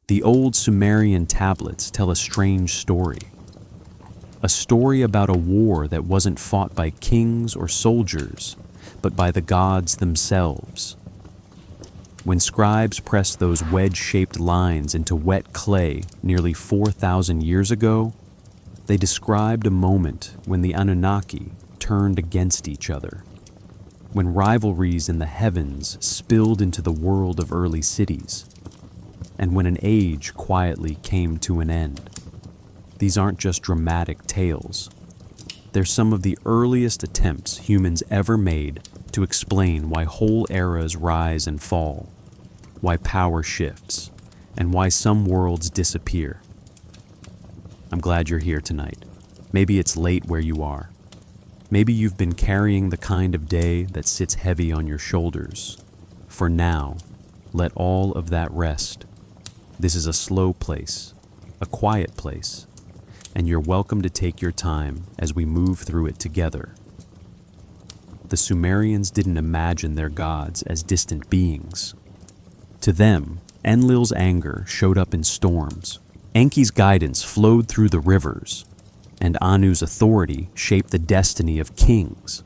The old Sumerian tablets tell a strange story. A story about a war that wasn't fought by kings or soldiers, but by the gods themselves. When scribes pressed those wedge-shaped lines into wet clay nearly 4,000 years ago, they described a moment when the Anunnaki turned against each other, when rivalries in the heavens spilled into the world of early cities, and when an age quietly came to an end. These aren't just dramatic tales. They're some of the earliest attempts humans ever made to explain why whole eras rise and fall, why power shifts, and why some worlds disappear. I'm glad you're here tonight. Maybe it's late where you are. Maybe you've been carrying the kind of day that sits heavy on your shoulders. For now, let all of that rest. This is a slow place, a quiet place, and you're welcome to take your time as we move through it together. The Sumerians didn't imagine their gods as distant beings. To them, Enlil's anger showed up in storms, Enki's guidance flowed through the rivers, and Anu's authority shaped the destiny of kings.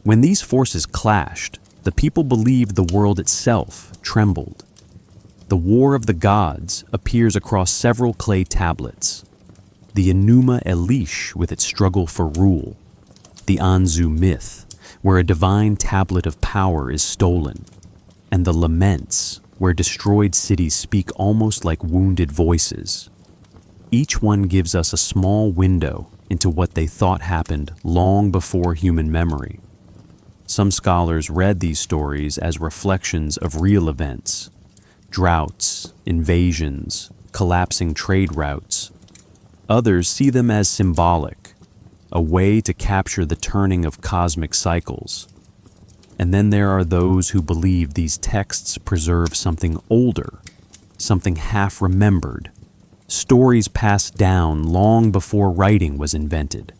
When these forces clashed, the people believed the world itself trembled. The War of the Gods appears across several clay tablets. The Enuma Elish with its struggle for rule. The Anzu myth, where a divine tablet of power is stolen. And the Laments, where destroyed cities speak almost like wounded voices. Each one gives us a small window into what they thought happened long before human memory. Some scholars read these stories as reflections of real events. Droughts, invasions, collapsing trade routes. Others see them as symbolic, a way to capture the turning of cosmic cycles. And then there are those who believe these texts preserve something older, something half-remembered, stories passed down long before writing was invented.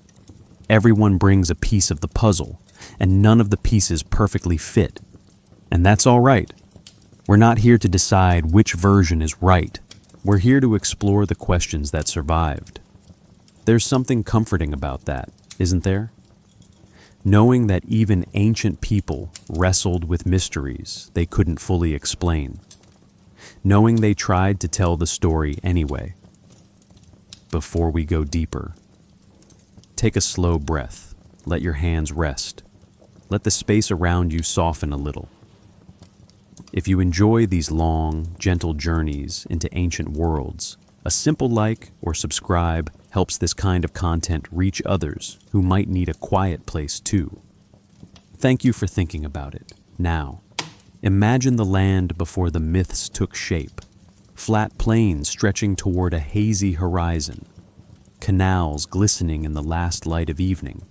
Everyone brings a piece of the puzzle, and none of the pieces perfectly fit. And that's all right. We're not here to decide which version is right. We're here to explore the questions that survived. There's something comforting about that, isn't there? Knowing that even ancient people wrestled with mysteries they couldn't fully explain. Knowing they tried to tell the story anyway. Before we go deeper, take a slow breath. Let your hands rest. Let the space around you soften a little. If you enjoy these long, gentle journeys into ancient worlds, a simple like or subscribe helps this kind of content reach others who might need a quiet place too. Thank you for thinking about it. Now, imagine the land before the myths took shape. Flat plains stretching toward a hazy horizon. Canals glistening in the last light of evening.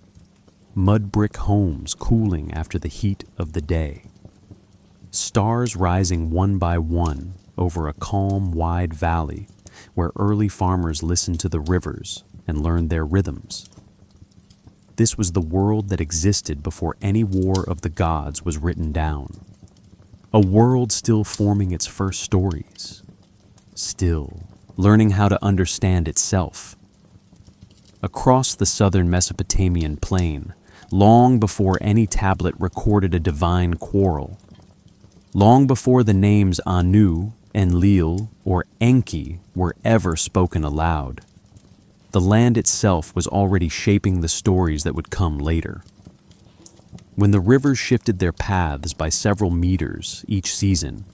Mud brick homes cooling after the heat of the day. Stars rising one by one over a calm, wide valley where early farmers listened to the rivers and learned their rhythms. This was the world that existed before any war of the gods was written down. A world still forming its first stories. Still learning how to understand itself. Across the southern Mesopotamian plain, long before any tablet recorded a divine quarrel, long before the names Anu, Enlil, or Enki were ever spoken aloud, the land itself was already shaping the stories that would come later. When the rivers shifted their paths by several meters each season,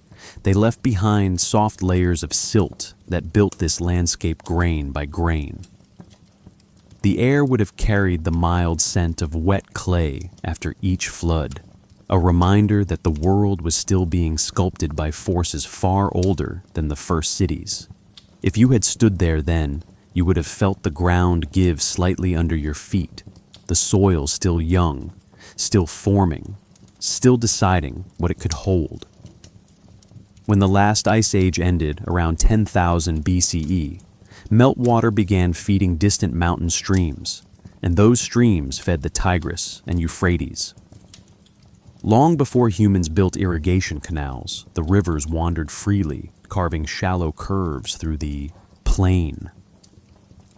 they left behind soft layers of silt that built this landscape grain by grain. The air would have carried the mild scent of wet clay after each flood, a reminder that the world was still being sculpted by forces far older than the first cities. If you had stood there then, you would have felt the ground give slightly under your feet, the soil still young, still forming, still deciding what it could hold. When the last ice age ended around 10,000 BCE, meltwater began feeding distant mountain streams, and those streams fed the Tigris and Euphrates. Long before humans built irrigation canals, the rivers wandered freely, carving shallow curves through the plain.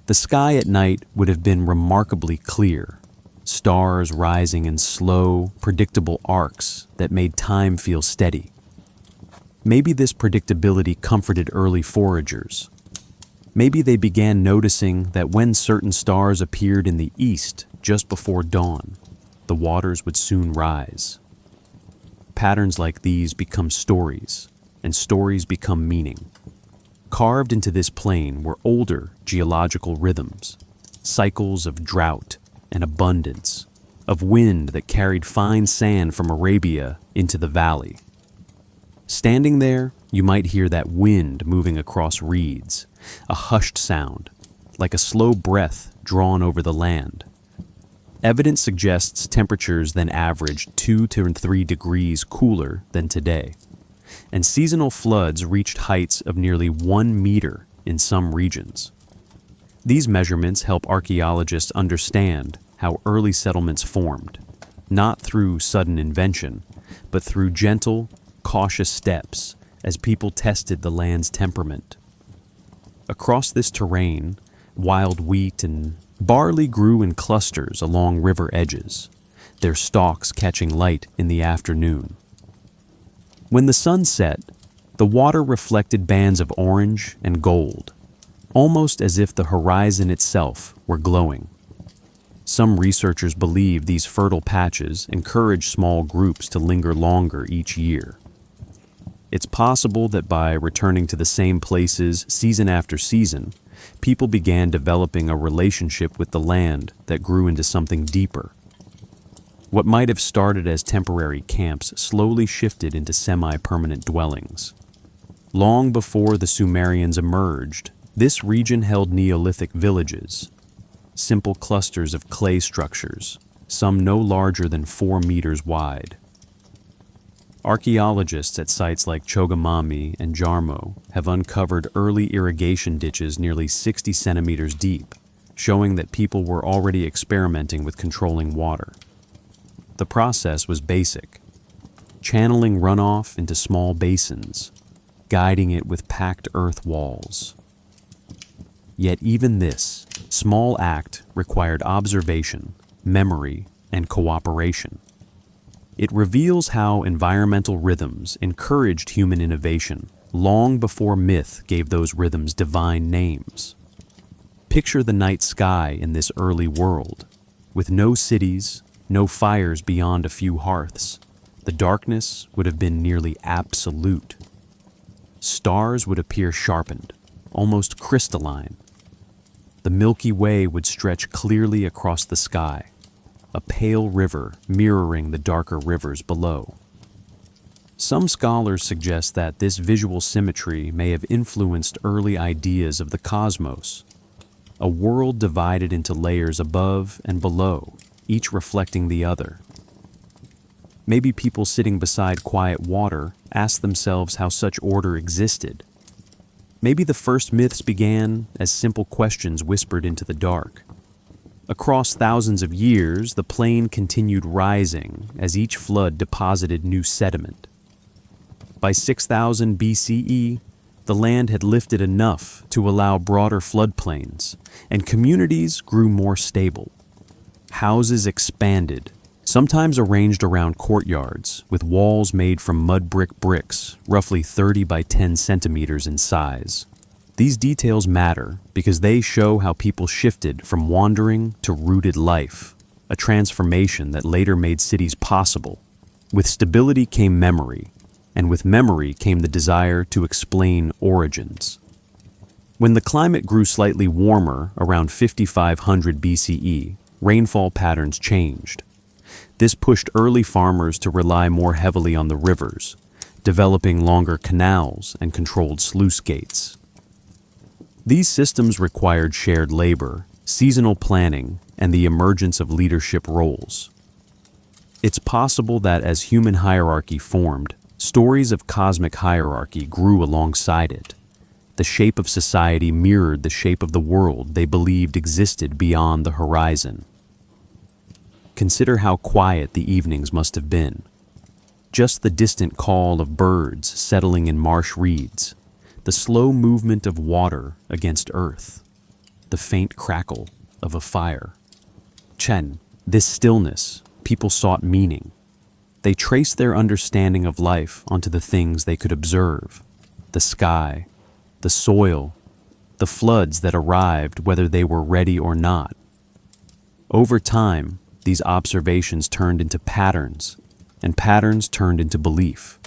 The sky at night would have been remarkably clear, stars rising in slow, predictable arcs that made time feel steady. Maybe this predictability comforted early foragers. Maybe they began noticing that when certain stars appeared in the east just before dawn, the waters would soon rise. Patterns like these become stories, and stories become meaning. Carved into this plain were older geological rhythms, cycles of drought and abundance, of wind that carried fine sand from Arabia into the valley. Standing there, you might hear that wind moving across reeds, a hushed sound, like a slow breath drawn over the land. Evidence suggests temperatures then averaged 2 to 3 degrees cooler than today, and seasonal floods reached heights of nearly 1 meter in some regions. These measurements help archaeologists understand how early settlements formed, not through sudden invention, but through gentle, cautious steps as people tested the land's temperament. Across this terrain, wild wheat and barley grew in clusters along river edges, their stalks catching light in the afternoon. When the sun set, the water reflected bands of orange and gold, almost as if the horizon itself were glowing. Some researchers believe these fertile patches encourage small groups to linger longer each year. It's possible that by returning to the same places season after season, people began developing a relationship with the land that grew into something deeper. What might have started as temporary camps slowly shifted into semi-permanent dwellings. Long before the Sumerians emerged, this region held Neolithic villages, simple clusters of clay structures, some no larger than 4 meters wide. Archaeologists at sites like Chogamami and Jarmo have uncovered early irrigation ditches nearly 60 centimeters deep, showing that people were already experimenting with controlling water. The process was basic: channeling runoff into small basins, guiding it with packed earth walls. Yet even this small act required observation, memory, and cooperation. It reveals how environmental rhythms encouraged human innovation long before myth gave those rhythms divine names. Picture the night sky in this early world, with no cities, no fires beyond a few hearths. The darkness would have been nearly absolute. Stars would appear sharpened, almost crystalline. The Milky Way would stretch clearly across the sky, a pale river mirroring the darker rivers below. Some scholars suggest that this visual symmetry may have influenced early ideas of the cosmos, a world divided into layers above and below, each reflecting the other. Maybe people sitting beside quiet water asked themselves how such order existed. Maybe the first myths began as simple questions whispered into the dark. Across thousands of years, the plain continued rising as each flood deposited new sediment. By 6000 BCE, the land had lifted enough to allow broader floodplains, and communities grew more stable. Houses expanded, sometimes arranged around courtyards, with walls made from mud brick bricks, roughly 30 by 10 centimeters in size. These details matter because they show how people shifted from wandering to rooted life, a transformation that later made cities possible. With stability came memory, and with memory came the desire to explain origins. When the climate grew slightly warmer around 5500 BCE, rainfall patterns changed. This pushed early farmers to rely more heavily on the rivers, developing longer canals and controlled sluice gates. These systems required shared labor, seasonal planning, and the emergence of leadership roles. It's possible that as human hierarchy formed, stories of cosmic hierarchy grew alongside it. The shape of society mirrored the shape of the world they believed existed beyond the horizon. Consider how quiet the evenings must have been. just the distant call of birds settling in marsh reeds, the slow movement of water against earth, the faint crackle of a fire. Chen, this stillness, people sought meaning. They traced their understanding of life onto the things they could observe: the sky, the soil, the floods that arrived whether they were ready or not. Over time, these observations turned into patterns, and patterns turned into belief.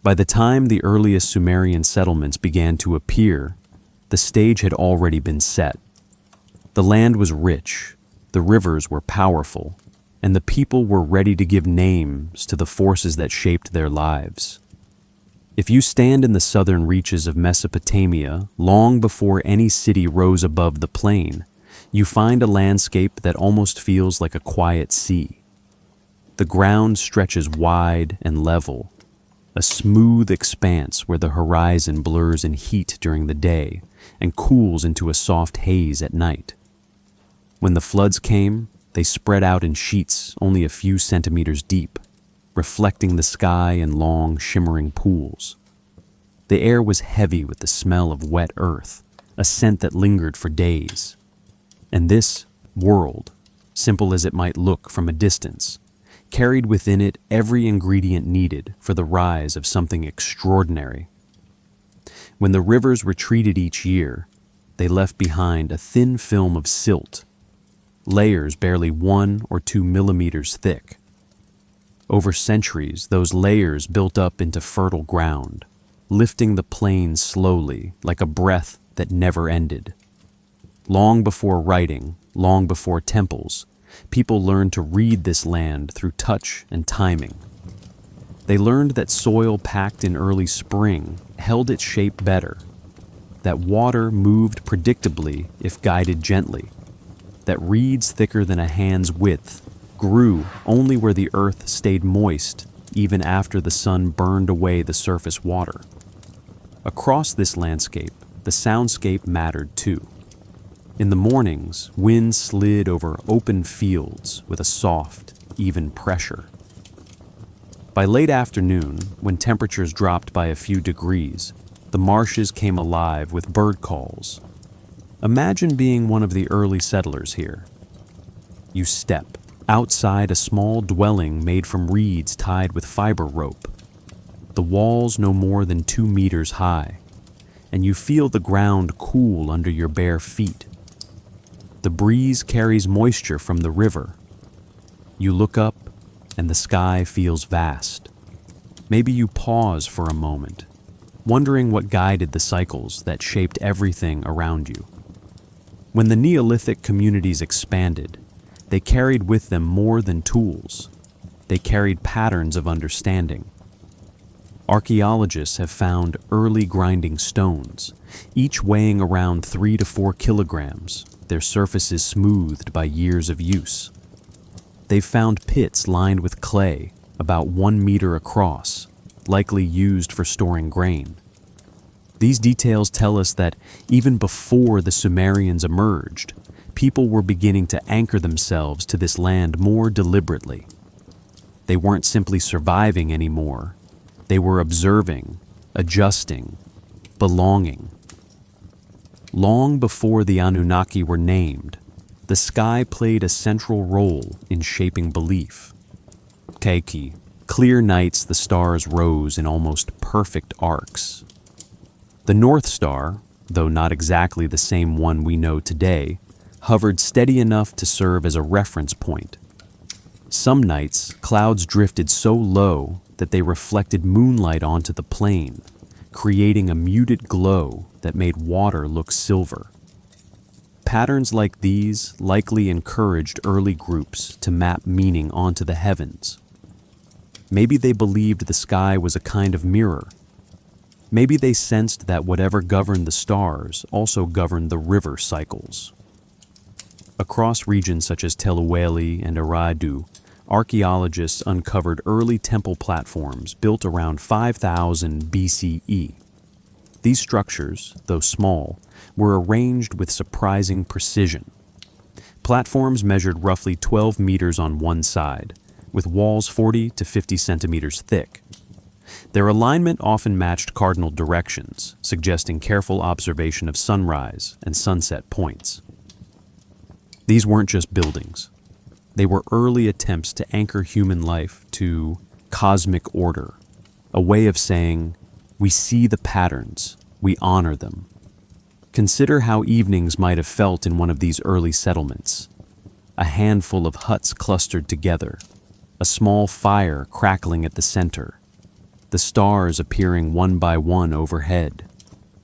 By the time the earliest Sumerian settlements began to appear, the stage had already been set. The land was rich, the rivers were powerful, and the people were ready to give names to the forces that shaped their lives. If you stand in the southern reaches of Mesopotamia long before any city rose above the plain, you find a landscape that almost feels like a quiet sea. The ground stretches wide and level, a smooth expanse where the horizon blurs in heat during the day and cools into a soft haze at night. When the floods came, they spread out in sheets only a few centimeters deep, reflecting the sky in long, shimmering pools. The air was heavy with the smell of wet earth, a scent that lingered for days. And this world, simple as it might look from a distance, carried within it every ingredient needed for the rise of something extraordinary. When the rivers retreated each year, they left behind a thin film of silt, layers barely 1 or 2 millimeters thick. Over centuries, those layers built up into fertile ground, lifting the plains slowly like a breath that never ended. Long before writing, long before temples, people learned to read this land through touch and timing. They learned that soil packed in early spring held its shape better, that water moved predictably if guided gently, that reeds thicker than a hand's width grew only where the earth stayed moist even after the sun burned away the surface water. Across this landscape, the soundscape mattered too. In the mornings, wind slid over open fields with a soft, even pressure. By late afternoon, when temperatures dropped by a few degrees, the marshes came alive with bird calls. Imagine being one of the early settlers here. You step outside a small dwelling made from reeds tied with fiber rope. The walls no more than 2 meters high, and you feel the ground cool under your bare feet. The breeze carries moisture from the river. You look up, and the sky feels vast. Maybe you pause for a moment, wondering what guided the cycles that shaped everything around you. When the Neolithic communities expanded, they carried with them more than tools. They carried patterns of understanding. Archaeologists have found early grinding stones, each weighing around 3 to 4 kilograms, their surfaces smoothed by years of use. They've found pits lined with clay, about 1 meter across, likely used for storing grain. These details tell us that even before the Sumerians emerged, people were beginning to anchor themselves to this land more deliberately. They weren't simply surviving anymore. They were observing, adjusting, belonging. Long before the Anunnaki were named, the sky played a central role in shaping belief. Keiki, clear nights the stars rose in almost perfect arcs. The North Star, though not exactly the same one we know today, hovered steady enough to serve as a reference point. Some nights, clouds drifted so low that they reflected moonlight onto the plain, creating a muted glow that made water look silver. Patterns like these likely encouraged early groups to map meaning onto the heavens. Maybe they believed the sky was a kind of mirror. Maybe they sensed that whatever governed the stars also governed the river cycles. Across regions such as Telueli and Eridu, archaeologists uncovered early temple platforms built around 5000 BCE. These structures, though small, were arranged with surprising precision. Platforms measured roughly 12 meters on one side, with walls 40 to 50 centimeters thick. Their alignment often matched cardinal directions, suggesting careful observation of sunrise and sunset points. These weren't just buildings. They were early attempts to anchor human life to cosmic order, a way of saying, we see the patterns, we honor them. Consider how evenings might have felt in one of these early settlements. A handful of huts clustered together, a small fire crackling at the center, the stars appearing one by one overhead,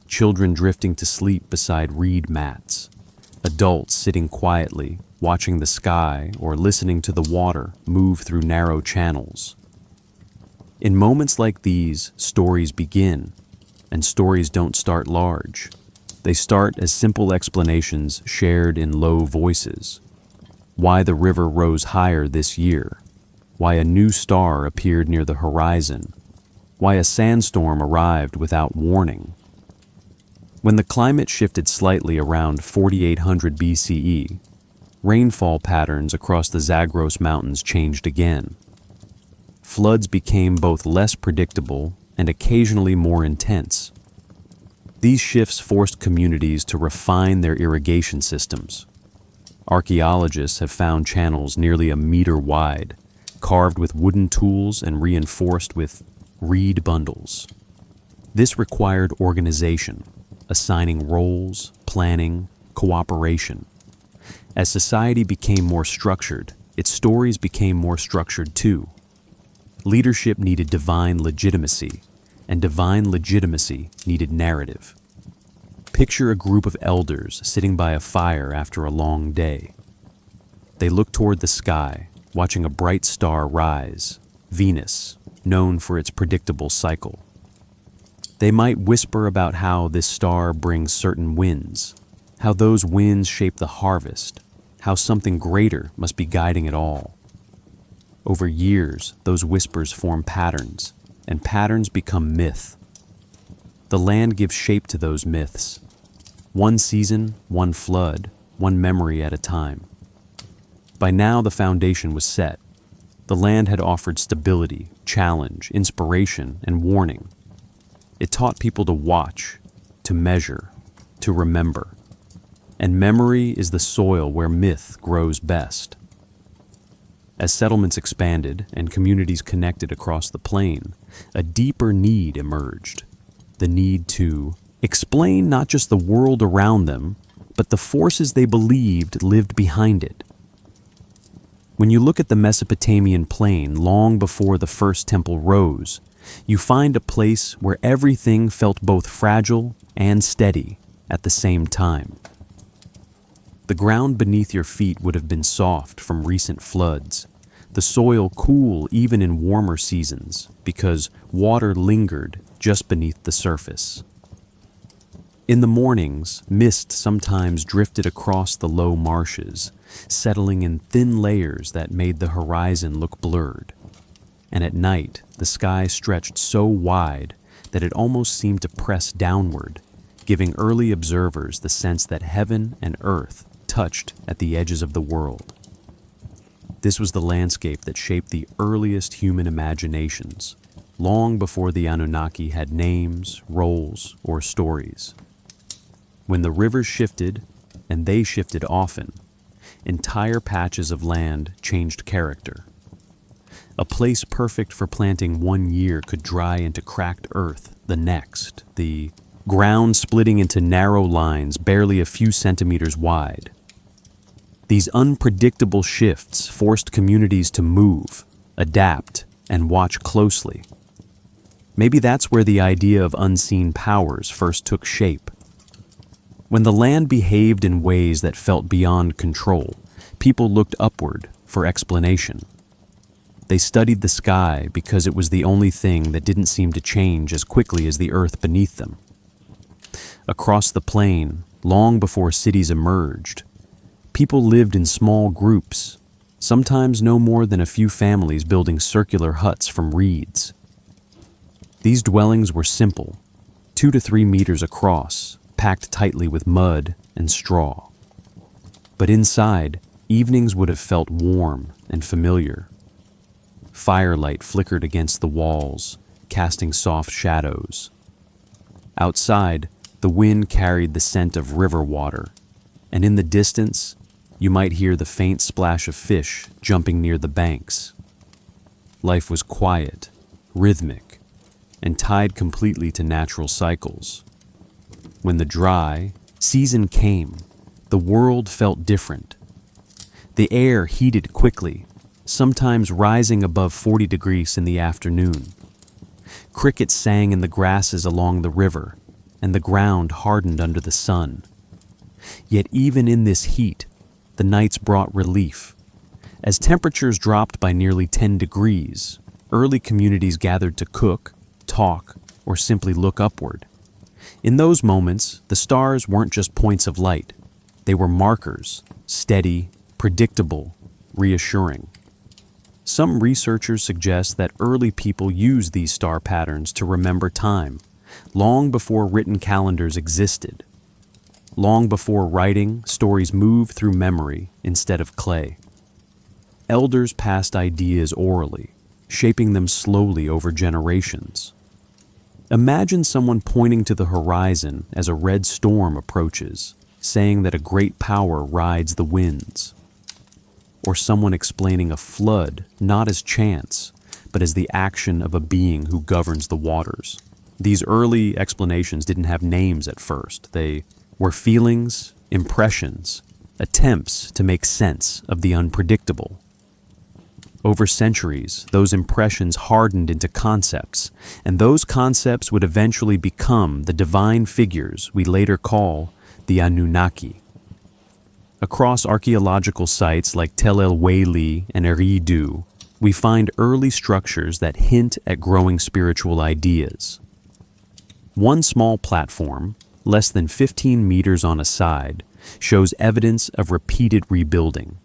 children drifting to sleep beside reed mats, adults sitting quietly, watching the sky or listening to the water move through narrow channels. In moments like these, stories begin, and stories don't start large. They start as simple explanations shared in low voices. Why the river rose higher this year, why a new star appeared near the horizon, why a sandstorm arrived without warning. When the climate shifted slightly around 4800 BCE, rainfall patterns across the Zagros Mountains changed again. Floods became both less predictable and occasionally more intense. These shifts forced communities to refine their irrigation systems. Archaeologists have found channels nearly a meter wide, carved with wooden tools and reinforced with reed bundles. This required organization, assigning roles, planning, cooperation. As society became more structured, its stories became more structured too. Leadership needed divine legitimacy, and divine legitimacy needed narrative. Picture a group of elders sitting by a fire after a long day. They look toward the sky, watching a bright star rise, Venus, known for its predictable cycle. They might whisper about how this star brings certain winds, how those winds shape the harvest, how something greater must be guiding it all. Over years, those whispers form patterns, and patterns become myth. The land gives shape to those myths. One season, one flood, one memory at a time. By now, the foundation was set. The land had offered stability, challenge, inspiration, and warning. It taught people to watch, to measure, to remember. And memory is the soil where myth grows best. As settlements expanded and communities connected across the plain, a deeper need emerged. The need to explain not just the world around them, but the forces they believed lived behind it. When you look at the Mesopotamian plain long before the first temple rose, you find a place where everything felt both fragile and steady at the same time. The ground beneath your feet would have been soft from recent floods, the soil cool even in warmer seasons because water lingered just beneath the surface. In the mornings, mist sometimes drifted across the low marshes, settling in thin layers that made the horizon look blurred. And at night, the sky stretched so wide that it almost seemed to press downward, giving early observers the sense that heaven and earth touched at the edges of the world. This was the landscape that shaped the earliest human imaginations, long before the Anunnaki had names, roles, or stories. When the rivers shifted, and they shifted often, entire patches of land changed character. A place perfect for planting one year could dry into cracked earth the next, the ground splitting into narrow lines barely a few centimeters wide. These unpredictable shifts forced communities to move, adapt, and watch closely. Maybe that's where the idea of unseen powers first took shape. When the land behaved in ways that felt beyond control, people looked upward for explanation. They studied the sky because it was the only thing that didn't seem to change as quickly as the earth beneath them. Across the plain, long before cities emerged, people lived in small groups, sometimes no more than a few families building circular huts from reeds. These dwellings were simple, 2 to 3 meters across, packed tightly with mud and straw. But inside, evenings would have felt warm and familiar. Firelight flickered against the walls, casting soft shadows. Outside, the wind carried the scent of river water, and in the distance, you might hear the faint splash of fish jumping near the banks. Life was quiet, rhythmic, and tied completely to natural cycles. When the dry season came, the world felt different. The air heated quickly, sometimes rising above 40 degrees in the afternoon. Crickets sang in the grasses along the river, and the ground hardened under the sun. Yet even in this heat, the nights brought relief. As temperatures dropped by nearly 10 degrees, early communities gathered to cook, talk, or simply look upward. In those moments, the stars weren't just points of light. They were markers, steady, predictable, reassuring. Some researchers suggest that early people used these star patterns to remember time, long before written calendars existed. Long before writing, stories moved through memory instead of clay. Elders passed ideas orally, shaping them slowly over generations. Imagine someone pointing to the horizon as a red storm approaches, saying that a great power rides the winds. Or someone explaining a flood not as chance, but as the action of a being who governs the waters. These early explanations didn't have names at first. They were feelings, impressions, attempts to make sense of the unpredictable. Over centuries, those impressions hardened into concepts, and those concepts would eventually become the divine figures we later call the Anunnaki. Across archaeological sites like Tel el-Weli and Eridu, we find early structures that hint at growing spiritual ideas. One small platform, less than 15 meters on a side, shows evidence of repeated rebuilding.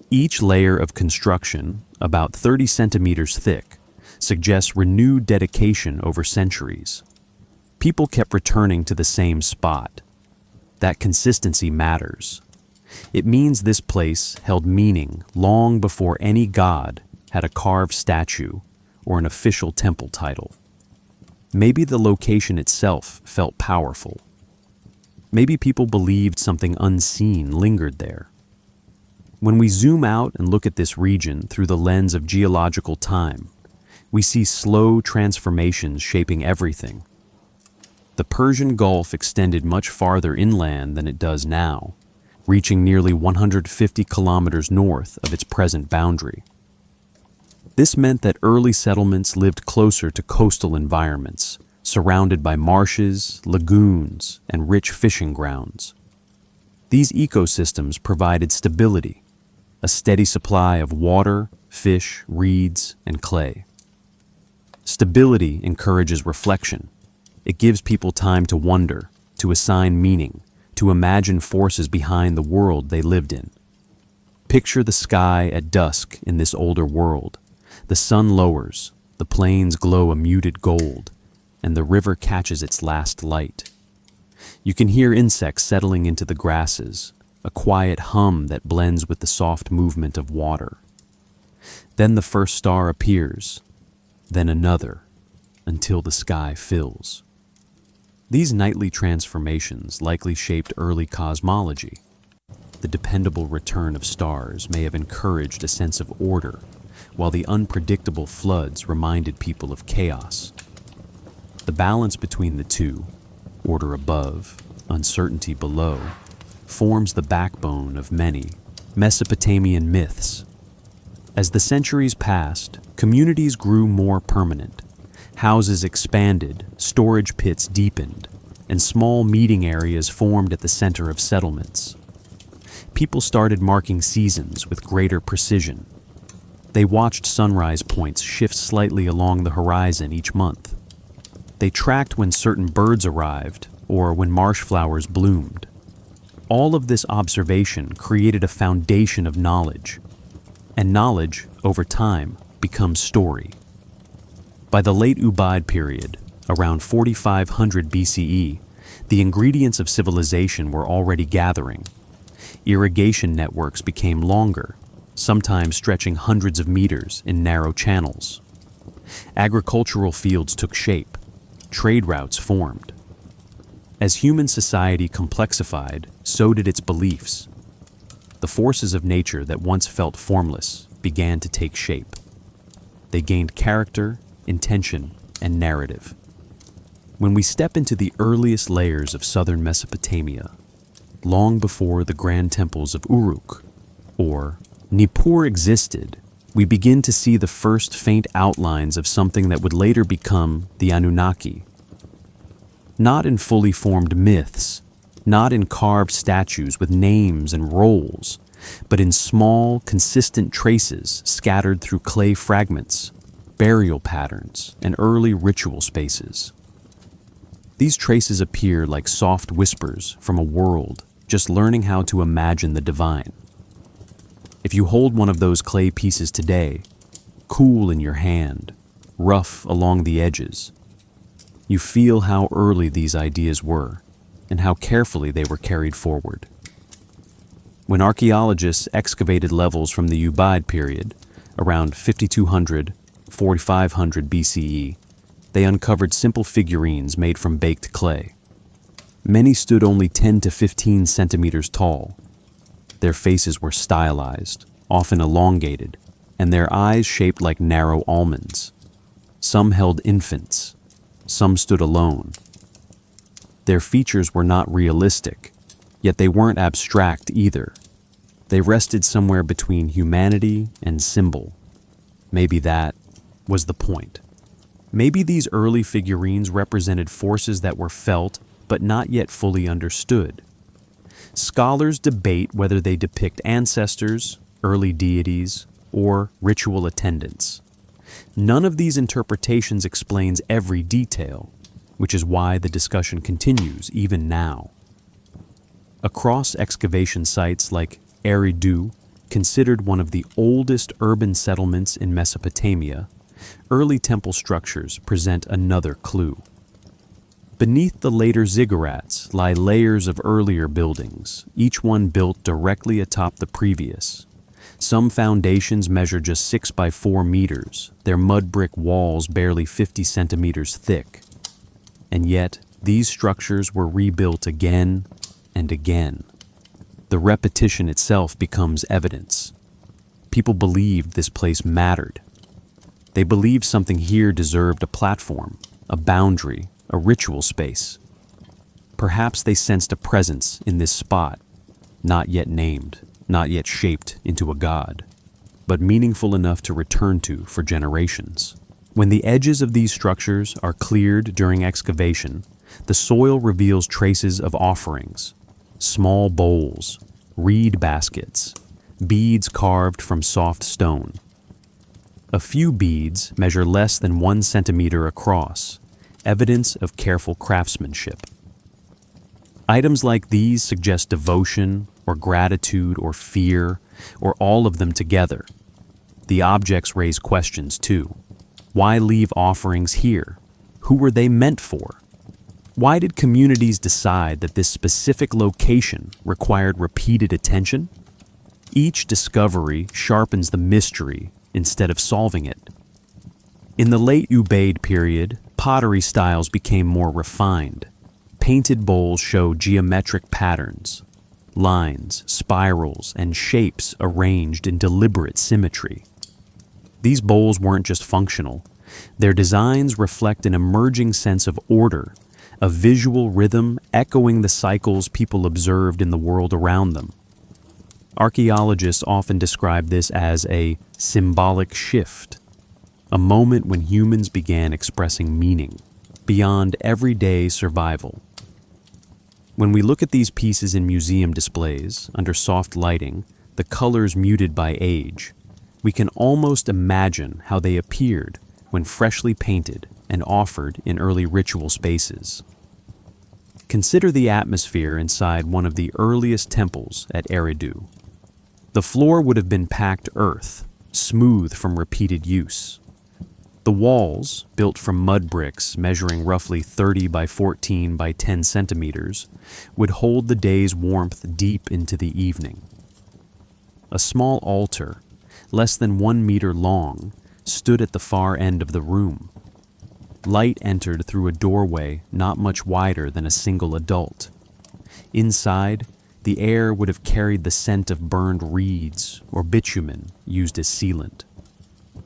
Each layer of construction, about 30 centimeters thick, suggests renewed dedication over centuries. People kept returning to the same spot. That consistency matters. It means this place held meaning long before any god had a carved statue or an official temple title. Maybe the location itself felt powerful. Maybe people believed something unseen lingered there. When we zoom out and look at this region through the lens of geological time, we see slow transformations shaping everything. The Persian Gulf extended much farther inland than it does now, reaching nearly 150 kilometers north of its present boundary. This meant that early settlements lived closer to coastal environments, surrounded by marshes, lagoons, and rich fishing grounds. These ecosystems provided stability, a steady supply of water, fish, reeds, and clay. Stability encourages reflection. It gives people time to wonder, to assign meaning, to imagine forces behind the world they lived in. Picture the sky at dusk in this older world. The sun lowers, the plains glow a muted gold, and the river catches its last light. You can hear insects settling into the grasses, a quiet hum that blends with the soft movement of water. Then the first star appears, then another, until the sky fills. These nightly transformations likely shaped early cosmology. The dependable return of stars may have encouraged a sense of order, while the unpredictable floods reminded people of chaos. The balance between the two, order above, uncertainty below, forms the backbone of many Mesopotamian myths. As the centuries passed, communities grew more permanent. Houses expanded, storage pits deepened, and small meeting areas formed at the center of settlements. People started marking seasons with greater precision. They watched sunrise points shift slightly along the horizon each month. They tracked when certain birds arrived or when marsh flowers bloomed. All of this observation created a foundation of knowledge, and knowledge, over time, becomes story. By the late Ubaid period, around 4500 BCE, the ingredients of civilization were already gathering. Irrigation networks became longer, sometimes stretching hundreds of meters in narrow channels. Agricultural fields took shape, trade routes formed. As human society complexified, so did its beliefs. The forces of nature that once felt formless began to take shape. They gained character, intention, and narrative. When we step into the earliest layers of southern Mesopotamia, long before the grand temples of Uruk or Nippur existed, we begin to see the first faint outlines of something that would later become the Anunnaki. Not in fully formed myths, not in carved statues with names and roles, but in small, consistent traces scattered through clay fragments, burial patterns, and early ritual spaces. These traces appear like soft whispers from a world just learning how to imagine the divine. If you hold one of those clay pieces today, cool in your hand, rough along the edges, you feel how early these ideas were and how carefully they were carried forward. When archaeologists excavated levels from the Ubaid period, around 5200, 4500 BCE, they uncovered simple figurines made from baked clay. Many stood only 10 to 15 centimeters tall. Their faces were stylized, often elongated, and their eyes shaped like narrow almonds. Some held infants. Some stood alone. Their features were not realistic, yet they weren't abstract either. They rested somewhere between humanity and symbol. Maybe that was the point. Maybe these early figurines represented forces that were felt but not yet fully understood. Scholars debate whether they depict ancestors, early deities, or ritual attendants. None of these interpretations explains every detail, which is why the discussion continues even now. Across excavation sites like Eridu, considered one of the oldest urban settlements in Mesopotamia, early temple structures present another clue. Beneath the later ziggurats lie layers of earlier buildings, each one built directly atop the previous. Some foundations measure just 6 by 4 meters, their mud brick walls barely 50 centimeters thick. And yet, these structures were rebuilt again and again. The repetition itself becomes evidence. People believed this place mattered. They believed something here deserved a platform, a boundary, a ritual space. Perhaps they sensed a presence in this spot, not yet named, not yet shaped into a god, but meaningful enough to return to for generations. When the edges of these structures are cleared during excavation, the soil reveals traces of offerings, small bowls, reed baskets, beads carved from soft stone. A few beads measure less than 1 centimeter across, evidence of careful craftsmanship. Items like these suggest devotion or gratitude or fear, or all of them together. The objects raise questions too. Why leave offerings here? Who were they meant for? Why did communities decide that this specific location required repeated attention? Each discovery sharpens the mystery instead of solving it. In the late Ubaid period, pottery styles became more refined. Painted bowls show geometric patterns, lines, spirals, and shapes arranged in deliberate symmetry. These bowls weren't just functional. Their designs reflect an emerging sense of order, a visual rhythm echoing the cycles people observed in the world around them. Archaeologists often describe this as a symbolic shift, a moment when humans began expressing meaning beyond everyday survival. When we look at these pieces in museum displays, under soft lighting, the colors muted by age, we can almost imagine how they appeared when freshly painted and offered in early ritual spaces. Consider the atmosphere inside one of the earliest temples at Eridu. The floor would have been packed earth, smooth from repeated use. The walls, built from mud bricks measuring roughly 30 by 14 by 10 centimeters, would hold the day's warmth deep into the evening. A small altar, less than 1 meter long, stood at the far end of the room. Light entered through a doorway not much wider than a single adult. Inside, the air would have carried the scent of burned reeds or bitumen used as sealant.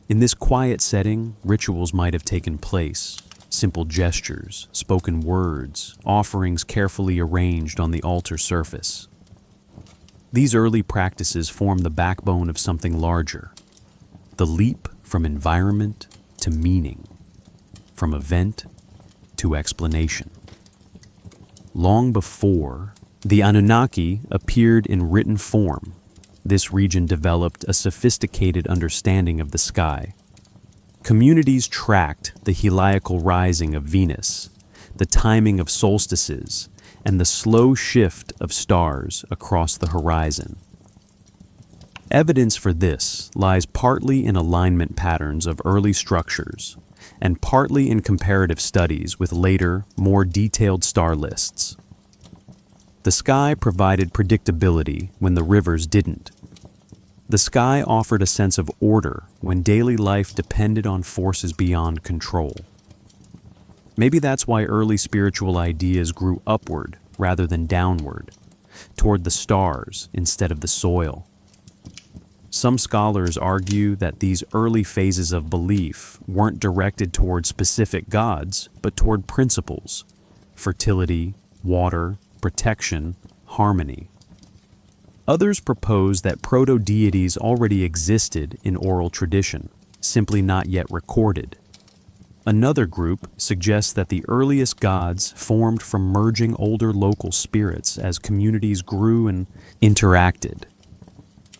In this quiet setting, rituals might have taken place. Simple gestures, spoken words, offerings carefully arranged on the altar surface. These early practices form the backbone of something larger, the leap from environment to meaning, from event to explanation. Long before the Anunnaki appeared in written form, this region developed a sophisticated understanding of the sky. Communities tracked the heliacal rising of Venus, the timing of solstices, and the slow shift of stars across the horizon. Evidence for this lies partly in alignment patterns of early structures, and partly in comparative studies with later, more detailed star lists. The sky provided predictability when the rivers didn't. The sky offered a sense of order when daily life depended on forces beyond control. Maybe that's why early spiritual ideas grew upward rather than downward, toward the stars instead of the soil. Some scholars argue that these early phases of belief weren't directed toward specific gods, but toward principles: fertility, water, protection, harmony. Others propose that proto-deities already existed in oral tradition, simply not yet recorded. Another group suggests that the earliest gods formed from merging older local spirits as communities grew and interacted.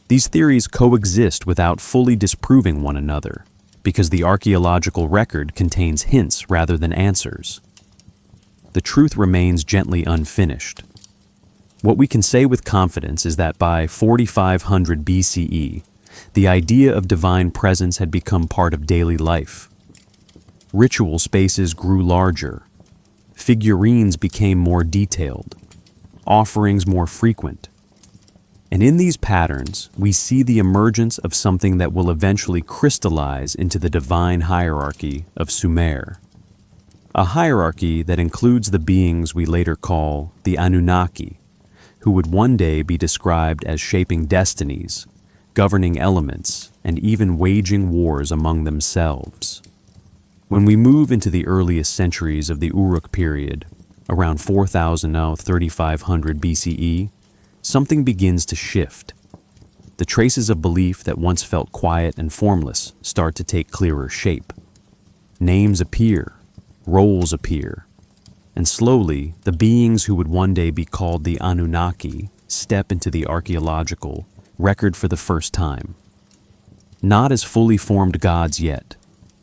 These theories coexist without fully disproving one another, because the archaeological record contains hints rather than answers. The truth remains gently unfinished. What we can say with confidence is that by 4500 BCE, the idea of divine presence had become part of daily life. Ritual spaces grew larger. Figurines became more detailed. Offerings more frequent. And in these patterns, we see the emergence of something that will eventually crystallize into the divine hierarchy of Sumer. A hierarchy that includes the beings we later call the Anunnaki, who would one day be described as shaping destinies, governing elements, and even waging wars among themselves. When we move into the earliest centuries of the Uruk period, around 4000 to 3500 BCE, something begins to shift. The traces of belief that once felt quiet and formless start to take clearer shape. Names appear, roles appear, and slowly the beings who would one day be called the Anunnaki step into the archaeological record for the first time. Not as fully formed gods yet,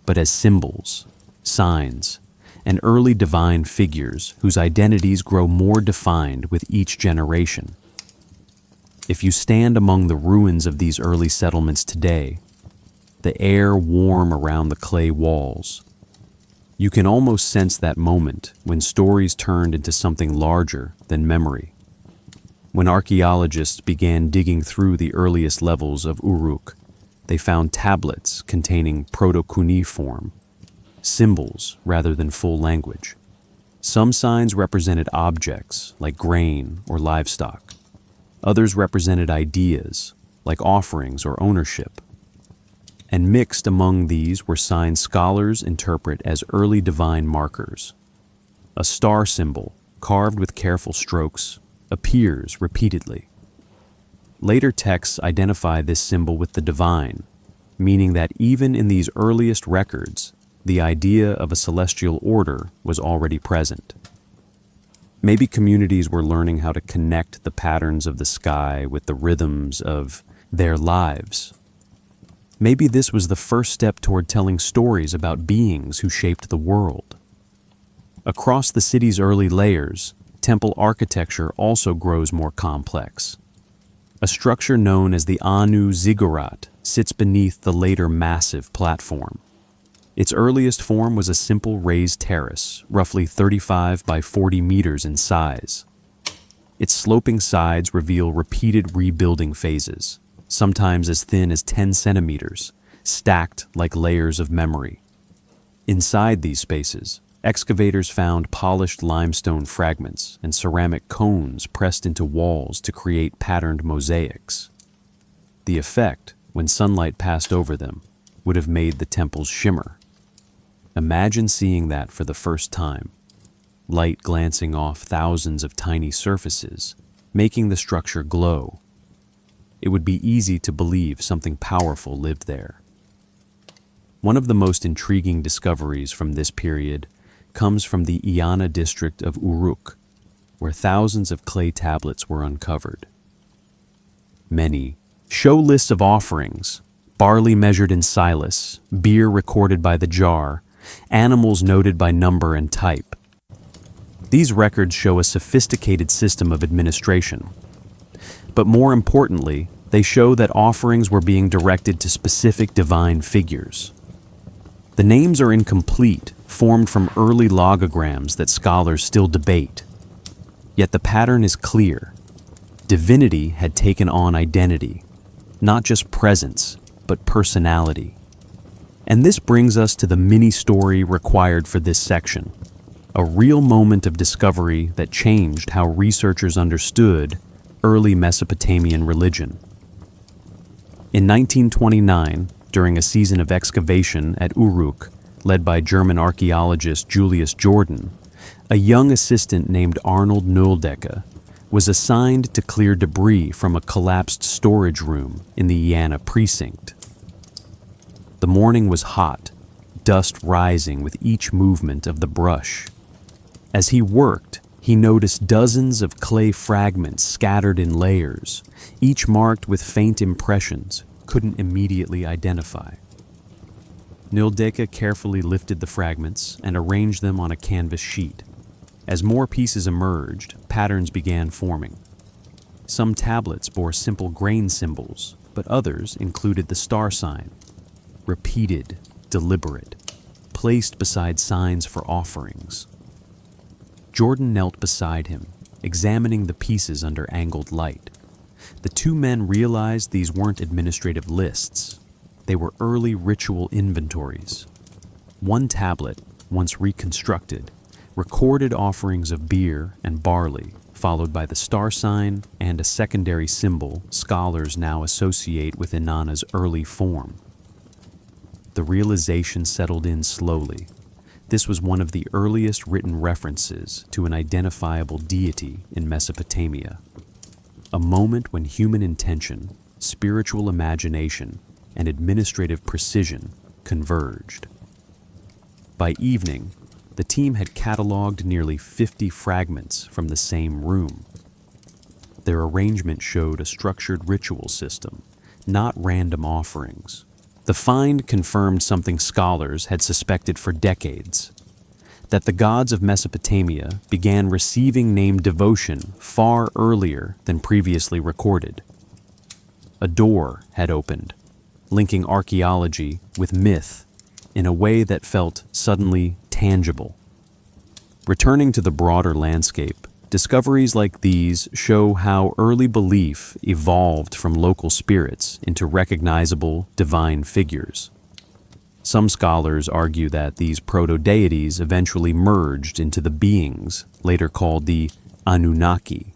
but as symbols, signs, and early divine figures whose identities grow more defined with each generation. If you stand among the ruins of these early settlements today, the air warm around the clay walls, you can almost sense that moment when stories turned into something larger than memory. When archaeologists began digging through the earliest levels of Uruk, they found tablets containing proto-cuneiform, symbols rather than full language. Some signs represented objects like grain or livestock. Others represented ideas like offerings or ownership. And mixed among these were signs scholars interpret as early divine markers. A star symbol, carved with careful strokes, appears repeatedly. Later texts identify this symbol with the divine, meaning that even in these earliest records, the idea of a celestial order was already present. Maybe communities were learning how to connect the patterns of the sky with the rhythms of their lives. Maybe this was the first step toward telling stories about beings who shaped the world. Across the city's early layers, temple architecture also grows more complex. A structure known as the Anu ziggurat sits beneath the later massive platform. Its earliest form was a simple raised terrace, roughly 35 by 40 meters in size. Its sloping sides reveal repeated rebuilding phases, sometimes as thin as 10 centimeters, stacked like layers of memory. Inside these spaces, excavators found polished limestone fragments and ceramic cones pressed into walls to create patterned mosaics. The effect, when sunlight passed over them, would have made the temples shimmer. Imagine seeing that for the first time, light glancing off thousands of tiny surfaces, making the structure glow. It would be easy to believe something powerful lived there. One of the most intriguing discoveries from this period comes from the Iana district of Uruk, where thousands of clay tablets were uncovered. Many show lists of offerings, barley measured in silas, beer recorded by the jar, animals noted by number and type. These records show a sophisticated system of administration. But more importantly, they show that offerings were being directed to specific divine figures. The names are incomplete, formed from early logograms that scholars still debate. Yet the pattern is clear. Divinity had taken on identity, not just presence, but personality. And this brings us to the mini-story required for this section, a real moment of discovery that changed how researchers understood early Mesopotamian religion. In 1929, during a season of excavation at Uruk, led by German archaeologist Julius Jordan, a young assistant named Arnold Nöldecke was assigned to clear debris from a collapsed storage room in the Iana precinct. The morning was hot, dust rising with each movement of the brush. As he worked, he noticed dozens of clay fragments scattered in layers, each marked with faint impressions couldn't immediately identify. Nöldecke carefully lifted the fragments and arranged them on a canvas sheet. As more pieces emerged, patterns began forming. Some tablets bore simple grain symbols, but others included the star sign, repeated, deliberate, placed beside signs for offerings. Jordan knelt beside him, examining the pieces under angled light. The two men realized these weren't administrative lists. They were early ritual inventories. One tablet, once reconstructed, recorded offerings of beer and barley, followed by the star sign and a secondary symbol scholars now associate with Inanna's early form. The realization settled in slowly. This was one of the earliest written references to an identifiable deity in Mesopotamia. A moment when human intention, spiritual imagination, and administrative precision converged. By evening, the team had cataloged nearly 50 fragments from the same room. Their arrangement showed a structured ritual system, not random offerings. The find confirmed something scholars had suspected for decades, that the gods of Mesopotamia began receiving named devotion far earlier than previously recorded. A door had opened, linking archaeology with myth in a way that felt suddenly tangible. Returning to the broader landscape, discoveries like these show how early belief evolved from local spirits into recognizable divine figures. Some scholars argue that these proto-deities eventually merged into the beings later called the Anunnaki.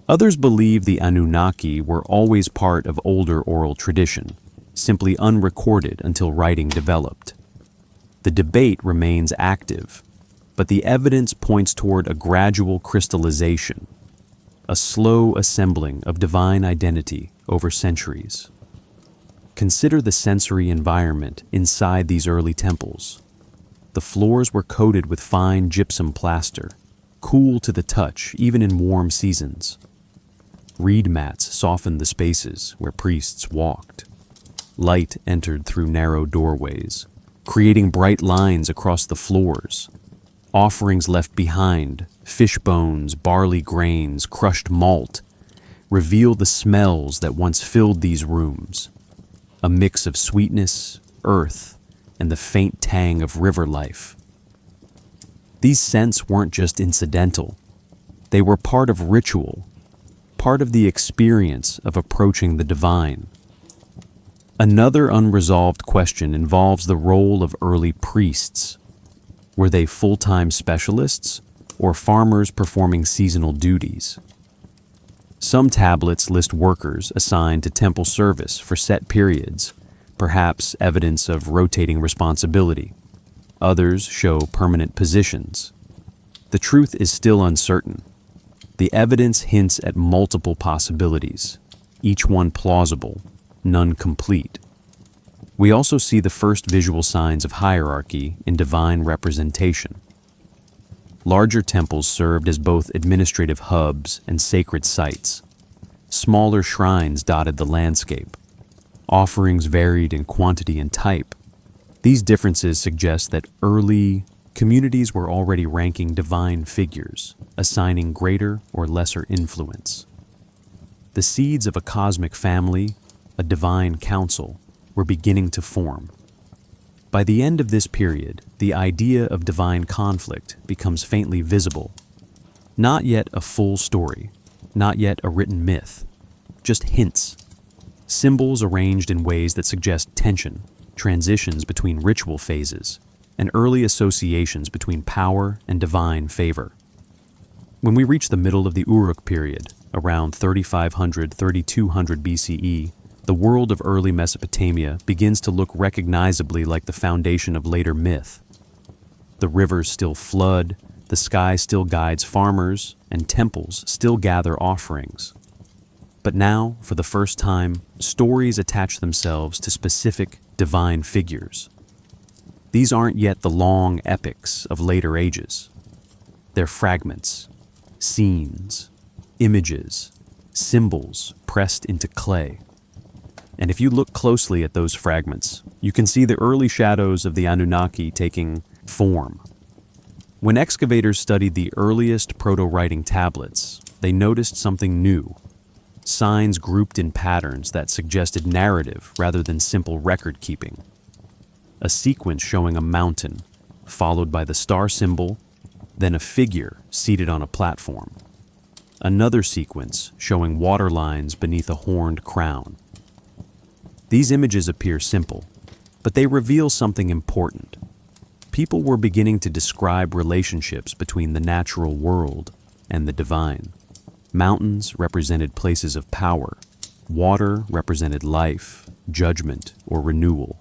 Others believe the Anunnaki were always part of older oral tradition, simply unrecorded until writing developed. The debate remains active, but the evidence points toward a gradual crystallization, a slow assembling of divine identity over centuries. Consider the sensory environment inside these early temples. The floors were coated with fine gypsum plaster, cool to the touch even in warm seasons. Reed mats softened the spaces where priests walked. Light entered through narrow doorways, creating bright lines across the floors. Offerings left behind, fish bones, barley grains, crushed malt, reveal the smells that once filled these rooms. A mix of sweetness, earth, and the faint tang of river life. These scents weren't just incidental. They were part of ritual, part of the experience of approaching the divine. Another unresolved question involves the role of early priests. Were they full-time specialists or farmers performing seasonal duties? Some tablets list workers assigned to temple service for set periods, perhaps evidence of rotating responsibility. Others show permanent positions. The truth is still uncertain. The evidence hints at multiple possibilities, each one plausible, none complete. We also see the first visual signs of hierarchy in divine representation. Larger temples served as both administrative hubs and sacred sites. Smaller shrines dotted the landscape. Offerings varied in quantity and type. These differences suggest that early communities were already ranking divine figures, assigning greater or lesser influence. The seeds of a cosmic family, a divine council, were beginning to form. By the end of this period, the idea of divine conflict becomes faintly visible. Not yet a full story, not yet a written myth, just hints. Symbols arranged in ways that suggest tension, transitions between ritual phases, and early associations between power and divine favor. When we reach the middle of the Uruk period, around 3500–3200 BCE, the world of early Mesopotamia begins to look recognizably like the foundation of later myth. The rivers still flood, the sky still guides farmers, and temples still gather offerings. But now, for the first time, stories attach themselves to specific divine figures. These aren't yet the long epics of later ages. They're fragments, scenes, images, symbols pressed into clay. And if you look closely at those fragments, you can see the early shadows of the Anunnaki taking form. When excavators studied the earliest proto-writing tablets, they noticed something new. Signs grouped in patterns that suggested narrative rather than simple record-keeping. A sequence showing a mountain, followed by the star symbol, then a figure seated on a platform. Another sequence showing water lines beneath a horned crown. These images appear simple, but they reveal something important. People were beginning to describe relationships between the natural world and the divine. Mountains represented places of power. Water represented life, judgment, or renewal.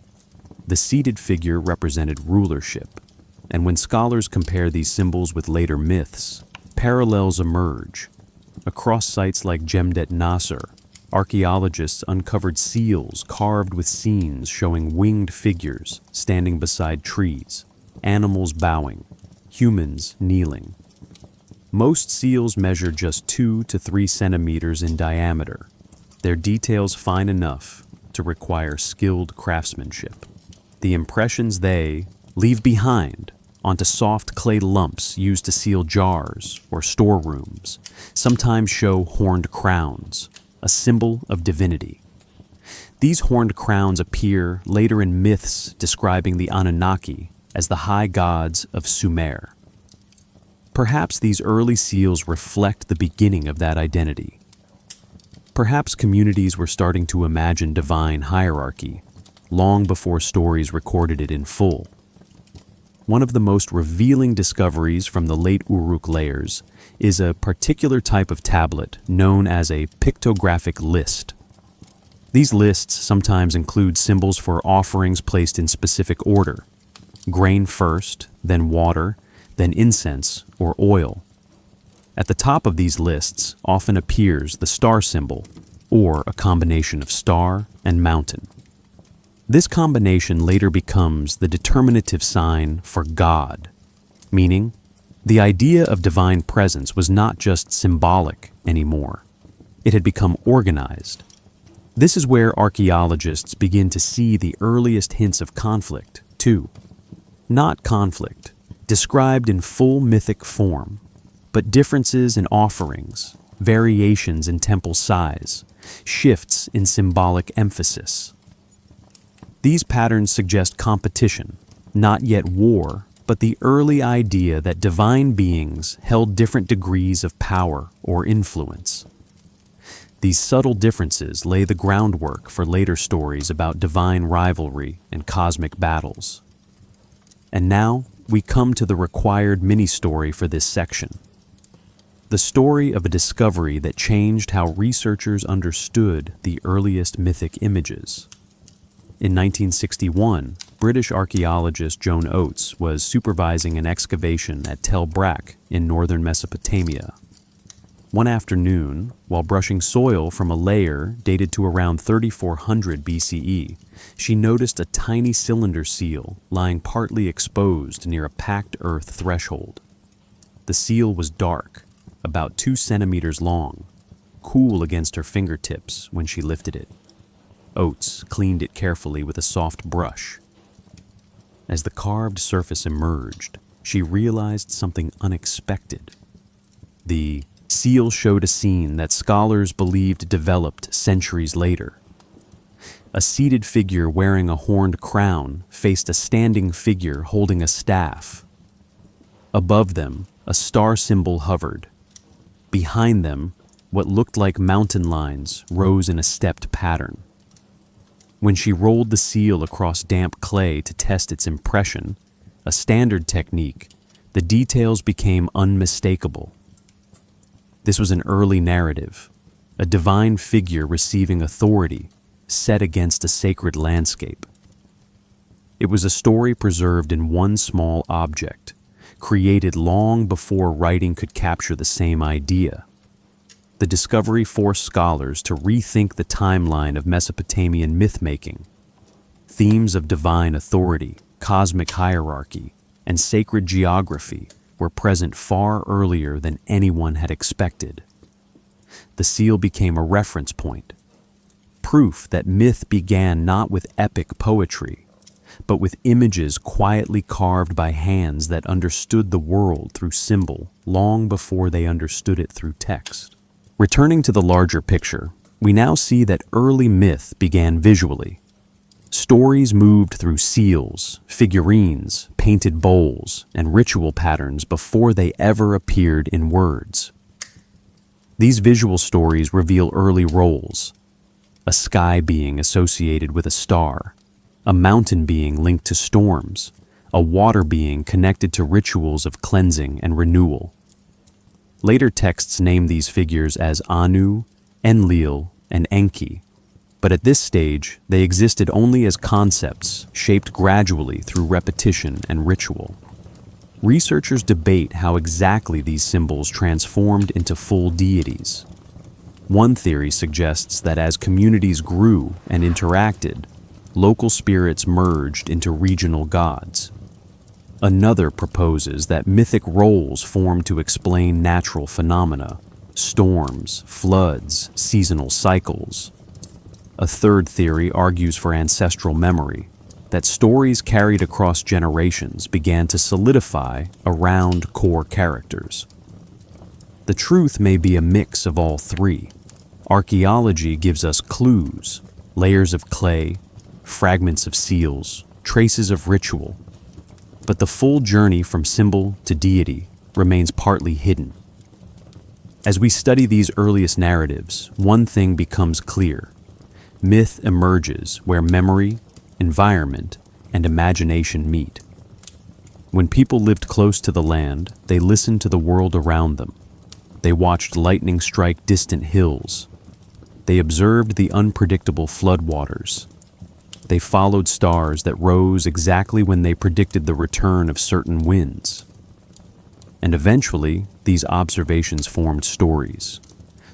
The seated figure represented rulership. And when scholars compare these symbols with later myths, parallels emerge. Across sites like Jemdet Nasr, archaeologists uncovered seals carved with scenes showing winged figures standing beside trees, animals bowing, humans kneeling. Most seals measure just 2 to 3 centimeters in diameter, their details fine enough to require skilled craftsmanship. The impressions they leave behind onto soft clay lumps used to seal jars or storerooms sometimes show horned crowns, a symbol of divinity. These horned crowns appear later in myths describing the Anunnaki as the high gods of Sumer. Perhaps these early seals reflect the beginning of that identity. Perhaps communities were starting to imagine divine hierarchy long before stories recorded it in full. One of the most revealing discoveries from the late Uruk layers is a particular type of tablet known as a pictographic list. These lists sometimes include symbols for offerings placed in specific order: grain first, then water, then incense or oil. At the top of these lists often appears the star symbol, or a combination of star and mountain. This combination later becomes the determinative sign for God, meaning the idea of divine presence was not just symbolic anymore. It had become organized. This is where archaeologists begin to see the earliest hints of conflict, too. Not conflict, described in full mythic form, but differences in offerings, variations in temple size, shifts in symbolic emphasis. These patterns suggest competition, not yet war, but the early idea that divine beings held different degrees of power or influence. These subtle differences lay the groundwork for later stories about divine rivalry and cosmic battles. And now, we come to the required mini-story for this section. The story of a discovery that changed how researchers understood the earliest mythic images. In 1961, British archaeologist Joan Oates was supervising an excavation at Tel Brak in northern Mesopotamia. One afternoon, while brushing soil from a layer dated to around 3400 BCE, she noticed a tiny cylinder seal lying partly exposed near a packed earth threshold. The seal was dark, about 2 centimeters long, cool against her fingertips when she lifted it. Oates cleaned it carefully with a soft brush. As the carved surface emerged, she realized something unexpected. The seal showed a scene that scholars believed developed centuries later. A seated figure wearing a horned crown faced a standing figure holding a staff. Above them, a star symbol hovered. Behind them, what looked like mountain lines rose in a stepped pattern. When she rolled the seal across damp clay to test its impression, a standard technique, the details became unmistakable. This was an early narrative, a divine figure receiving authority set against a sacred landscape. It was a story preserved in one small object, created long before writing could capture the same idea. The discovery forced scholars to rethink the timeline of Mesopotamian myth-making. Themes of divine authority, cosmic hierarchy, and sacred geography were present far earlier than anyone had expected. The seal became a reference point, proof that myth began not with epic poetry, but with images quietly carved by hands that understood the world through symbol long before they understood it through text. Returning to the larger picture, we now see that early myth began visually. Stories moved through seals, figurines, painted bowls, and ritual patterns before they ever appeared in words. These visual stories reveal early roles: a sky being associated with a star, a mountain being linked to storms, a water being connected to rituals of cleansing and renewal. Later texts name these figures as Anu, Enlil, and Enki, but at this stage they existed only as concepts shaped gradually through repetition and ritual. Researchers debate how exactly these symbols transformed into full deities. One theory suggests that as communities grew and interacted, local spirits merged into regional gods. Another proposes that mythic roles formed to explain natural phenomena, storms, floods, seasonal cycles. A third theory argues for ancestral memory, that stories carried across generations began to solidify around core characters. The truth may be a mix of all three. Archaeology gives us clues, layers of clay, fragments of seals, traces of ritual, but the full journey from symbol to deity remains partly hidden. As we study these earliest narratives, one thing becomes clear. Myth emerges where memory, environment, and imagination meet. When people lived close to the land, they listened to the world around them. They watched lightning strike distant hills. They observed the unpredictable floodwaters. They followed stars that rose exactly when they predicted the return of certain winds. And eventually, these observations formed stories.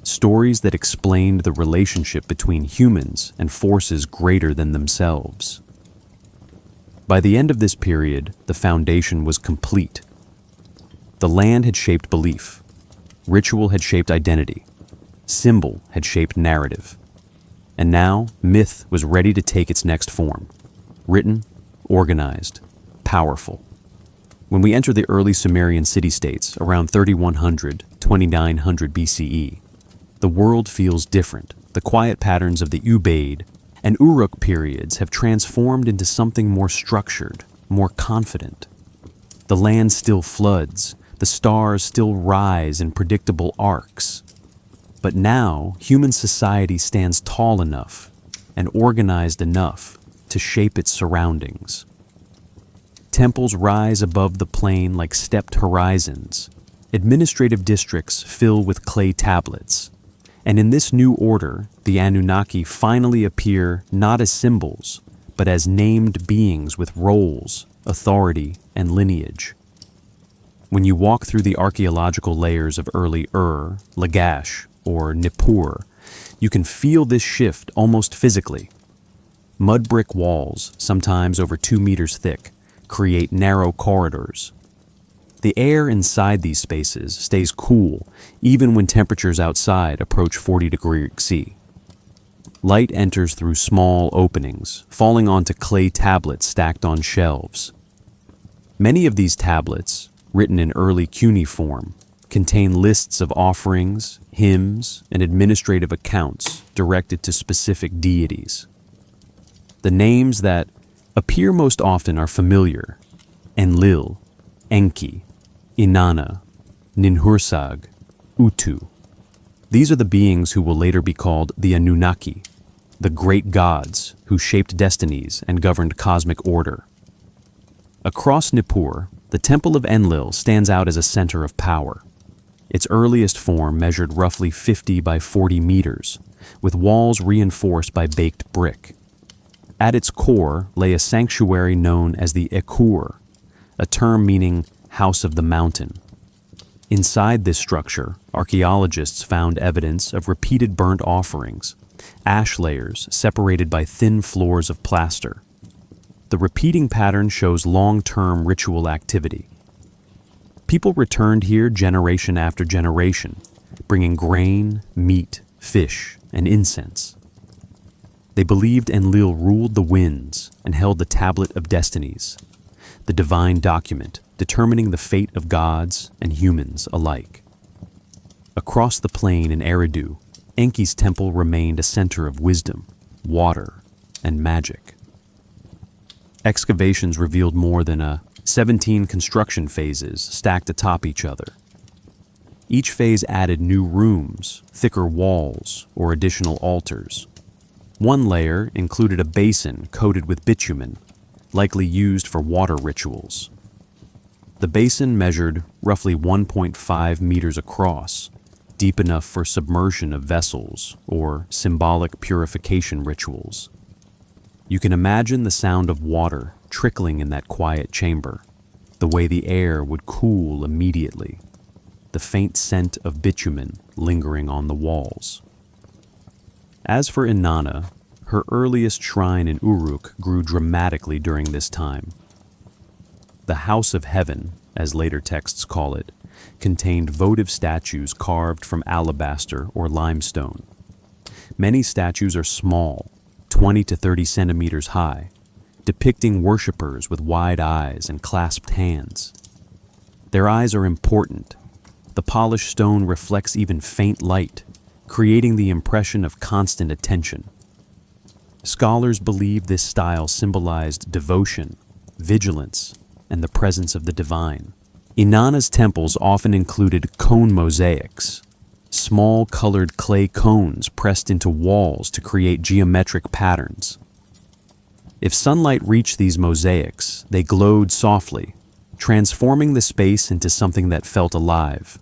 Stories that explained the relationship between humans and forces greater than themselves. By the end of this period, the foundation was complete. The land had shaped belief. Ritual had shaped identity. Symbol had shaped narrative. And now, myth was ready to take its next form. Written, organized, powerful. When we enter the early Sumerian city-states around 3100, 2900 BCE, the world feels different. The quiet patterns of the Ubaid and Uruk periods have transformed into something more structured, more confident. The land still floods, the stars still rise in predictable arcs, But now, human society stands tall enough and organized enough to shape its surroundings. Temples rise above the plain like stepped horizons. Administrative districts fill with clay tablets. And in this new order, the Anunnaki finally appear not as symbols, but as named beings with roles, authority, and lineage. When you walk through the archaeological layers of early Lagash, or Nippur, you can feel this shift almost physically. Mud brick walls, sometimes over 2 meters thick, create narrow corridors. The air inside these spaces stays cool even when temperatures outside approach 40 degrees C. Light enters through small openings, falling onto clay tablets stacked on shelves. Many of these tablets, written in early cuneiform, contain lists of offerings, hymns, and administrative accounts directed to specific deities. The names that appear most often are familiar: Enlil, Enki, Inanna, Ninhursag, Utu. These are the beings who will later be called the Anunnaki, the great gods who shaped destinies and governed cosmic order. Across Nippur, the Temple of Enlil stands out as a center of power. Its earliest form measured roughly 50 by 40 meters, with walls reinforced by baked brick. At its core lay a sanctuary known as the Ekur, a term meaning house of the mountain. Inside this structure, archaeologists found evidence of repeated burnt offerings, ash layers separated by thin floors of plaster. The repeating pattern shows long-term ritual activity. People returned here generation after generation, bringing grain, meat, fish, and incense. They believed Enlil ruled the winds and held the Tablet of Destinies, the divine document determining the fate of gods and humans alike. Across the plain in Eridu, Enki's temple remained a center of wisdom, water, and magic. Excavations revealed more than 17 construction phases stacked atop each other. Each phase added new rooms, thicker walls, or additional altars. One layer included a basin coated with bitumen, likely used for water rituals. The basin measured roughly 1.5 meters across, deep enough for submersion of vessels or symbolic purification rituals. You can imagine the sound of water trickling in that quiet chamber, the way the air would cool immediately, the faint scent of bitumen lingering on the walls. As for Inanna, her earliest shrine in Uruk grew dramatically during this time. The House of Heaven, as later texts call it, contained votive statues carved from alabaster or limestone. Many statues are small, 20 to 30 centimeters high, depicting worshippers with wide eyes and clasped hands. Their eyes are important. The polished stone reflects even faint light, creating the impression of constant attention. Scholars believe this style symbolized devotion, vigilance, and the presence of the divine. Inanna's temples often included cone mosaics, small colored clay cones pressed into walls to create geometric patterns. If sunlight reached these mosaics, they glowed softly, transforming the space into something that felt alive.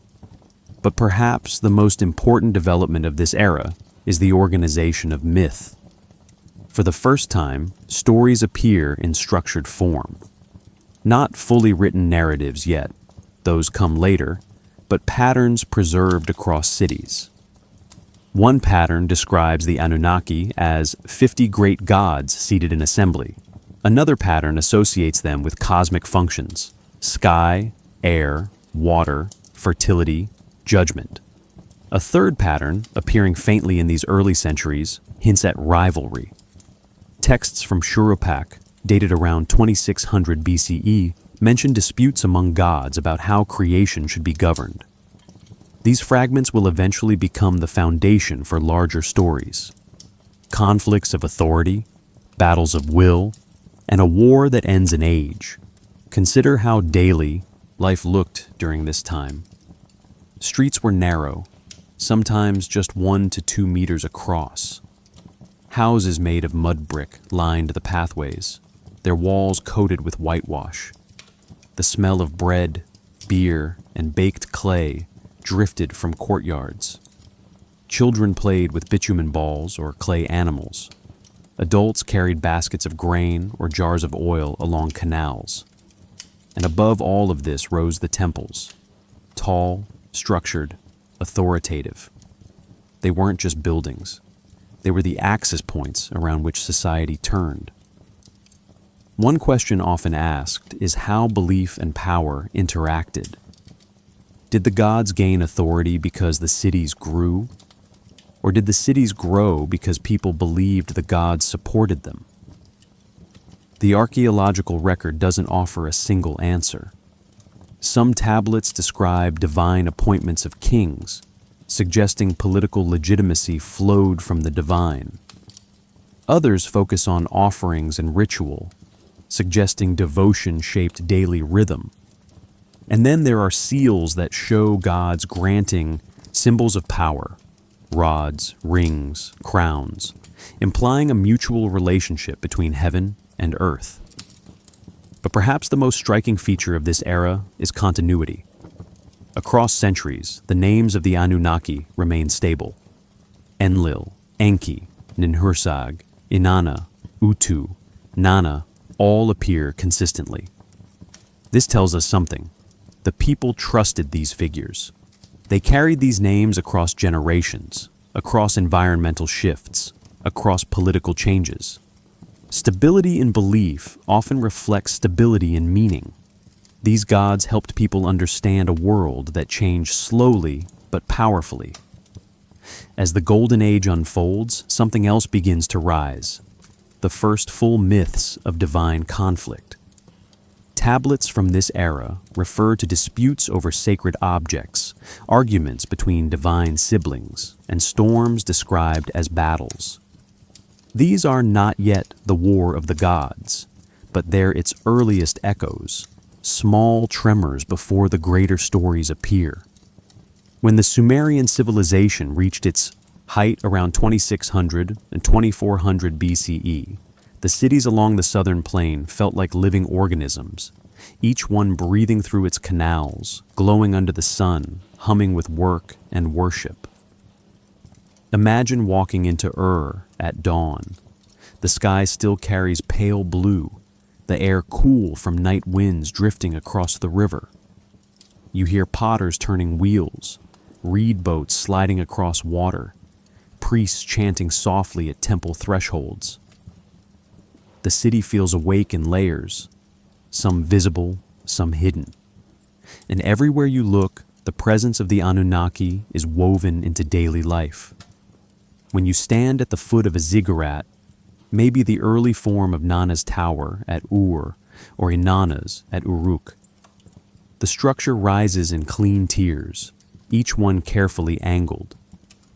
But perhaps the most important development of this era is the organization of myth. For the first time, stories appear in structured form. Not fully written narratives yet, those come later, but patterns preserved across cities. One pattern describes the Anunnaki as 50 great gods seated in assembly. Another pattern associates them with cosmic functions: sky, air, water, fertility, judgment. A third pattern, appearing faintly in these early centuries, hints at rivalry. Texts from Shurupak, dated around 2600 BCE, mention disputes among gods about how creation should be governed. These fragments will eventually become the foundation for larger stories. Conflicts of authority, battles of will, and a war that ends an age. Consider how daily life looked during this time. Streets were narrow, sometimes just 1 to 2 meters across. Houses made of mud brick lined the pathways, their walls coated with whitewash. The smell of bread, beer, and baked clay drifted from courtyards. Children played with bitumen balls or clay animals. Adults carried baskets of grain or jars of oil along canals. And above all of this rose the temples, tall, structured, authoritative. They weren't just buildings. They were the axis points around which society turned. One question often asked is how belief and power interacted. Did the gods gain authority because the cities grew? Or did the cities grow because people believed the gods supported them? The archaeological record doesn't offer a single answer. Some tablets describe divine appointments of kings, suggesting political legitimacy flowed from the divine. Others focus on offerings and ritual, suggesting devotion-shaped daily rhythm. And then there are seals that show gods granting symbols of power, rods, rings, crowns, implying a mutual relationship between heaven and earth. But perhaps the most striking feature of this era is continuity. Across centuries, the names of the Anunnaki remain stable. Enlil, Enki, Ninhursag, Inanna, Utu, Nana all appear consistently. This tells us something. The people trusted these figures. They carried these names across generations, across environmental shifts, across political changes. Stability in belief often reflects stability in meaning. These gods helped people understand a world that changed slowly but powerfully. As the Golden Age unfolds, something else begins to rise. The first full myths of divine conflict. Tablets from this era refer to disputes over sacred objects, arguments between divine siblings, and storms described as battles. These are not yet the war of the gods, but they're its earliest echoes, small tremors before the greater stories appear. When the Sumerian civilization reached its height around 2600 and 2400 BCE, the cities along the southern plain felt like living organisms, each one breathing through its canals, glowing under the sun, humming with work and worship. Imagine walking into Ur at dawn. The sky still carries pale blue, the air cool from night winds drifting across the river. You hear potters turning wheels, reed boats sliding across water, priests chanting softly at temple thresholds. The city feels awake in layers, some visible, some hidden. And everywhere you look, the presence of the Anunnaki is woven into daily life. When you stand at the foot of a ziggurat, maybe the early form of Nana's tower at Ur or Inanna's at Uruk, the structure rises in clean tiers, each one carefully angled.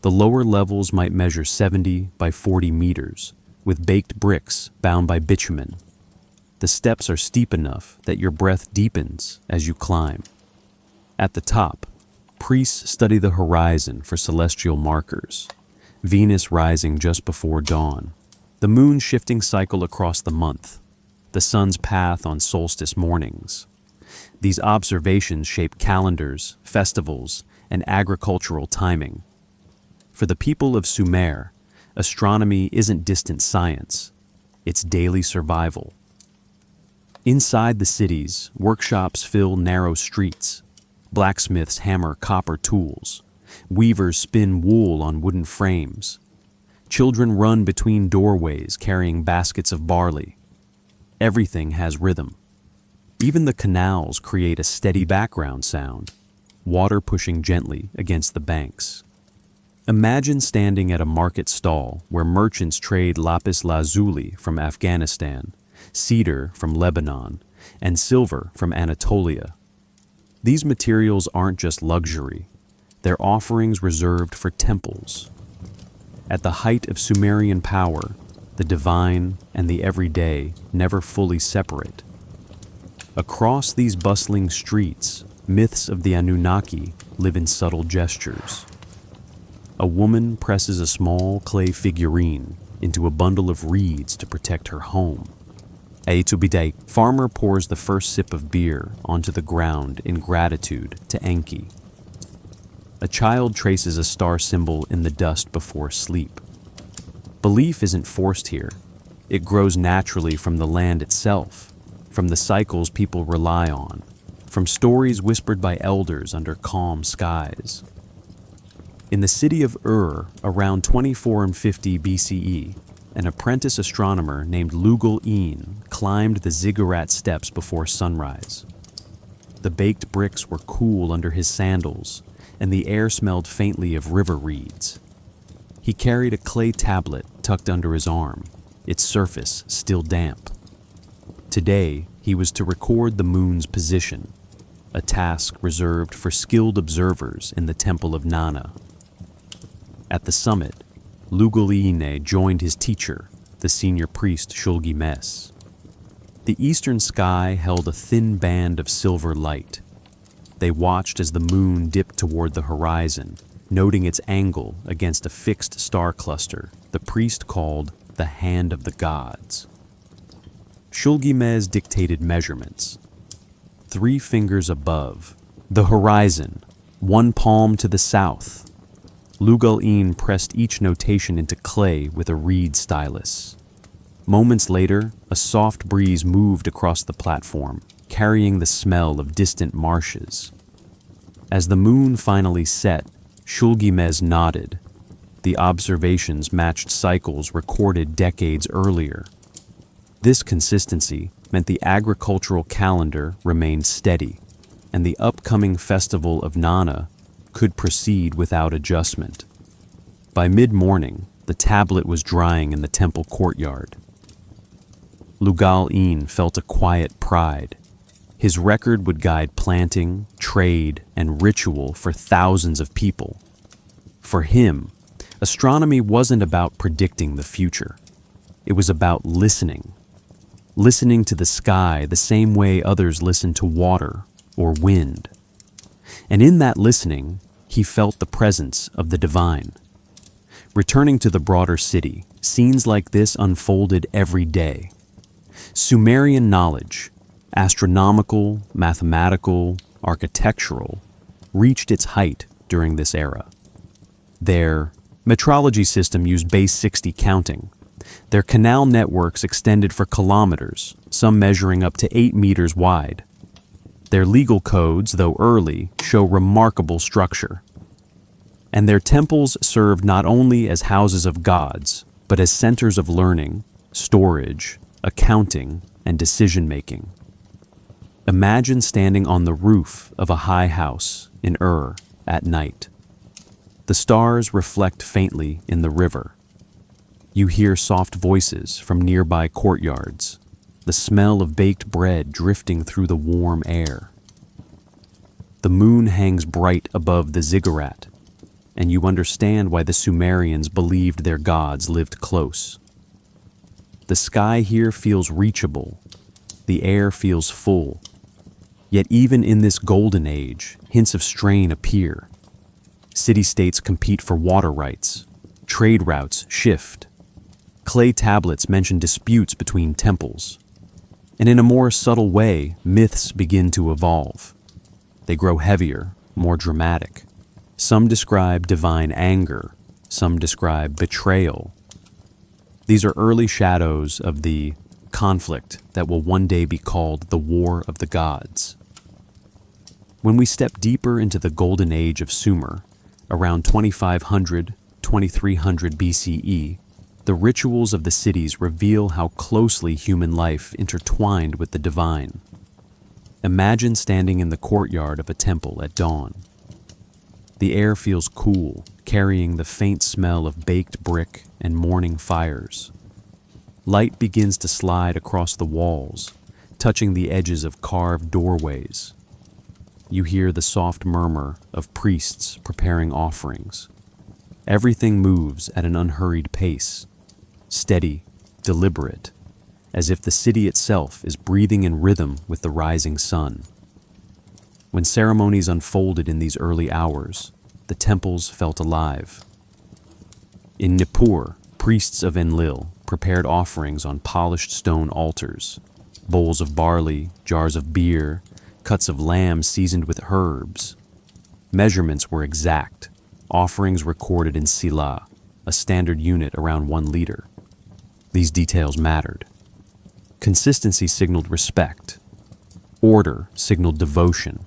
The lower levels might measure 70 by 40 meters, with baked bricks bound by bitumen. The steps are steep enough that your breath deepens as you climb. At the top, priests study the horizon for celestial markers, Venus rising just before dawn, the moon shifting cycle across the month, the sun's path on solstice mornings. These observations shape calendars, festivals, and agricultural timing. For the people of Sumer, astronomy isn't distant science, it's daily survival. Inside the cities, workshops fill narrow streets. Blacksmiths hammer copper tools. Weavers spin wool on wooden frames. Children run between doorways carrying baskets of barley. Everything has rhythm. Even the canals create a steady background sound, water pushing gently against the banks. Imagine standing at a market stall where merchants trade lapis lazuli from Afghanistan, cedar from Lebanon, and silver from Anatolia. These materials aren't just luxury, they're offerings reserved for temples. At the height of Sumerian power, the divine and the everyday never fully separate. Across these bustling streets, myths of the Anunnaki live in subtle gestures. A woman presses a small clay figurine into a bundle of reeds to protect her home. A farmer pours the first sip of beer onto the ground in gratitude to Enki. A child traces a star symbol in the dust before sleep. Belief isn't forced here. It grows naturally from the land itself, from the cycles people rely on, from stories whispered by elders under calm skies. In the city of around 24 and 50 BCE, an apprentice astronomer named Lugal-in climbed the ziggurat steps before sunrise. The baked bricks were cool under his sandals, and the air smelled faintly of river reeds. He carried a clay tablet tucked under his arm, its surface still damp. Today, he was to record the moon's position, a task reserved for skilled observers in the Temple of Nana. At the summit, Lugal-in joined his teacher, the senior priest Shulgi-Mes. The eastern sky held a thin band of silver light. They watched as the moon dipped toward the horizon, noting its angle against a fixed star cluster the priest called the Hand of the Gods. Shulgi-Mes dictated measurements. 3 fingers above, the horizon, 1 palm to the south. Lugal-in pressed each notation into clay with a reed stylus. Moments later, a soft breeze moved across the platform, carrying the smell of distant marshes. As the moon finally set, Shulgi-Mes nodded. The observations matched cycles recorded decades earlier. This consistency meant the agricultural calendar remained steady, and the upcoming festival of Nana could proceed without adjustment. By mid-morning, the tablet was drying in the temple courtyard. Lugal-in felt a quiet pride. His record would guide planting, trade, and ritual for thousands of people. For him, astronomy wasn't about predicting the future. It was about listening. Listening to the sky the same way others listen to water or wind. And in that listening, he felt the presence of the divine. Returning to the broader city, scenes like this unfolded every day. Sumerian knowledge, astronomical, mathematical, architectural, reached its height during this era. Their metrology system used base 60 counting. Their canal networks extended for kilometers, some measuring up to 8 meters wide. Their legal codes, though early, show remarkable structure. And their temples served not only as houses of gods, but as centers of learning, storage, accounting, and decision-making. Imagine standing on the roof of a high house in at night. The stars reflect faintly in the river. You hear soft voices from nearby courtyards, the smell of baked bread drifting through the warm air. The moon hangs bright above the ziggurat, and you understand why the Sumerians believed their gods lived close. The sky here feels reachable, the air feels full. Yet even in this golden age, hints of strain appear. City-states compete for water rights, trade routes shift. Clay tablets mention disputes between temples. And in a more subtle way, myths begin to evolve. They grow heavier, more dramatic. Some describe divine anger, some describe betrayal. These are early shadows of the conflict that will one day be called the War of the Gods. When we step deeper into the golden age of Sumer, around 2500, 2300 BCE, the rituals of the cities reveal how closely human life intertwined with the divine. Imagine standing in the courtyard of a temple at dawn. The air feels cool, carrying the faint smell of baked brick and morning fires. Light begins to slide across the walls, touching the edges of carved doorways. You hear the soft murmur of priests preparing offerings. Everything moves at an unhurried pace, steady, deliberate, as if the city itself is breathing in rhythm with the rising sun. When ceremonies unfolded in these early hours, the temples felt alive. In Nippur, priests of Enlil prepared offerings on polished stone altars, bowls of barley, jars of beer, cuts of lamb seasoned with herbs. Measurements were exact, offerings recorded in silah, a standard unit around 1 liter. These details mattered. Consistency signaled respect. Order signaled devotion.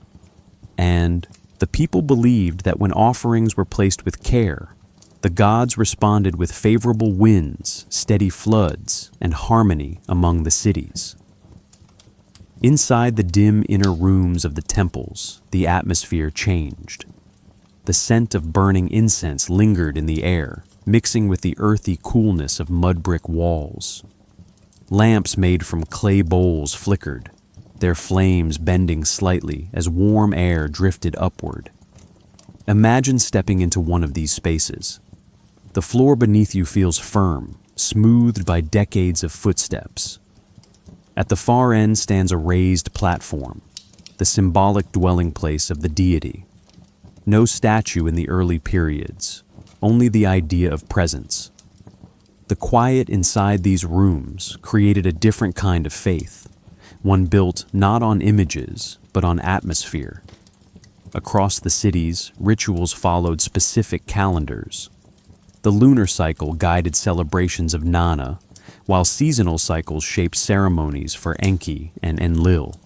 And the people believed that when offerings were placed with care, the gods responded with favorable winds, steady floods, and harmony among the cities. Inside the dim inner rooms of the temples, the atmosphere changed. The scent of burning incense lingered in the air, mixing with the earthy coolness of mud brick walls. Lamps made from clay bowls flickered, their flames bending slightly as warm air drifted upward. Imagine stepping into one of these spaces. The floor beneath you feels firm, smoothed by decades of footsteps. At the far end stands a raised platform, the symbolic dwelling place of the deity. No statue in the early periods, only the idea of presence. The quiet inside these rooms created a different kind of faith, one built not on images, but on atmosphere. Across the cities, rituals followed specific calendars. The lunar cycle guided celebrations of Nana, while seasonal cycles shaped ceremonies for Enki and Enlil.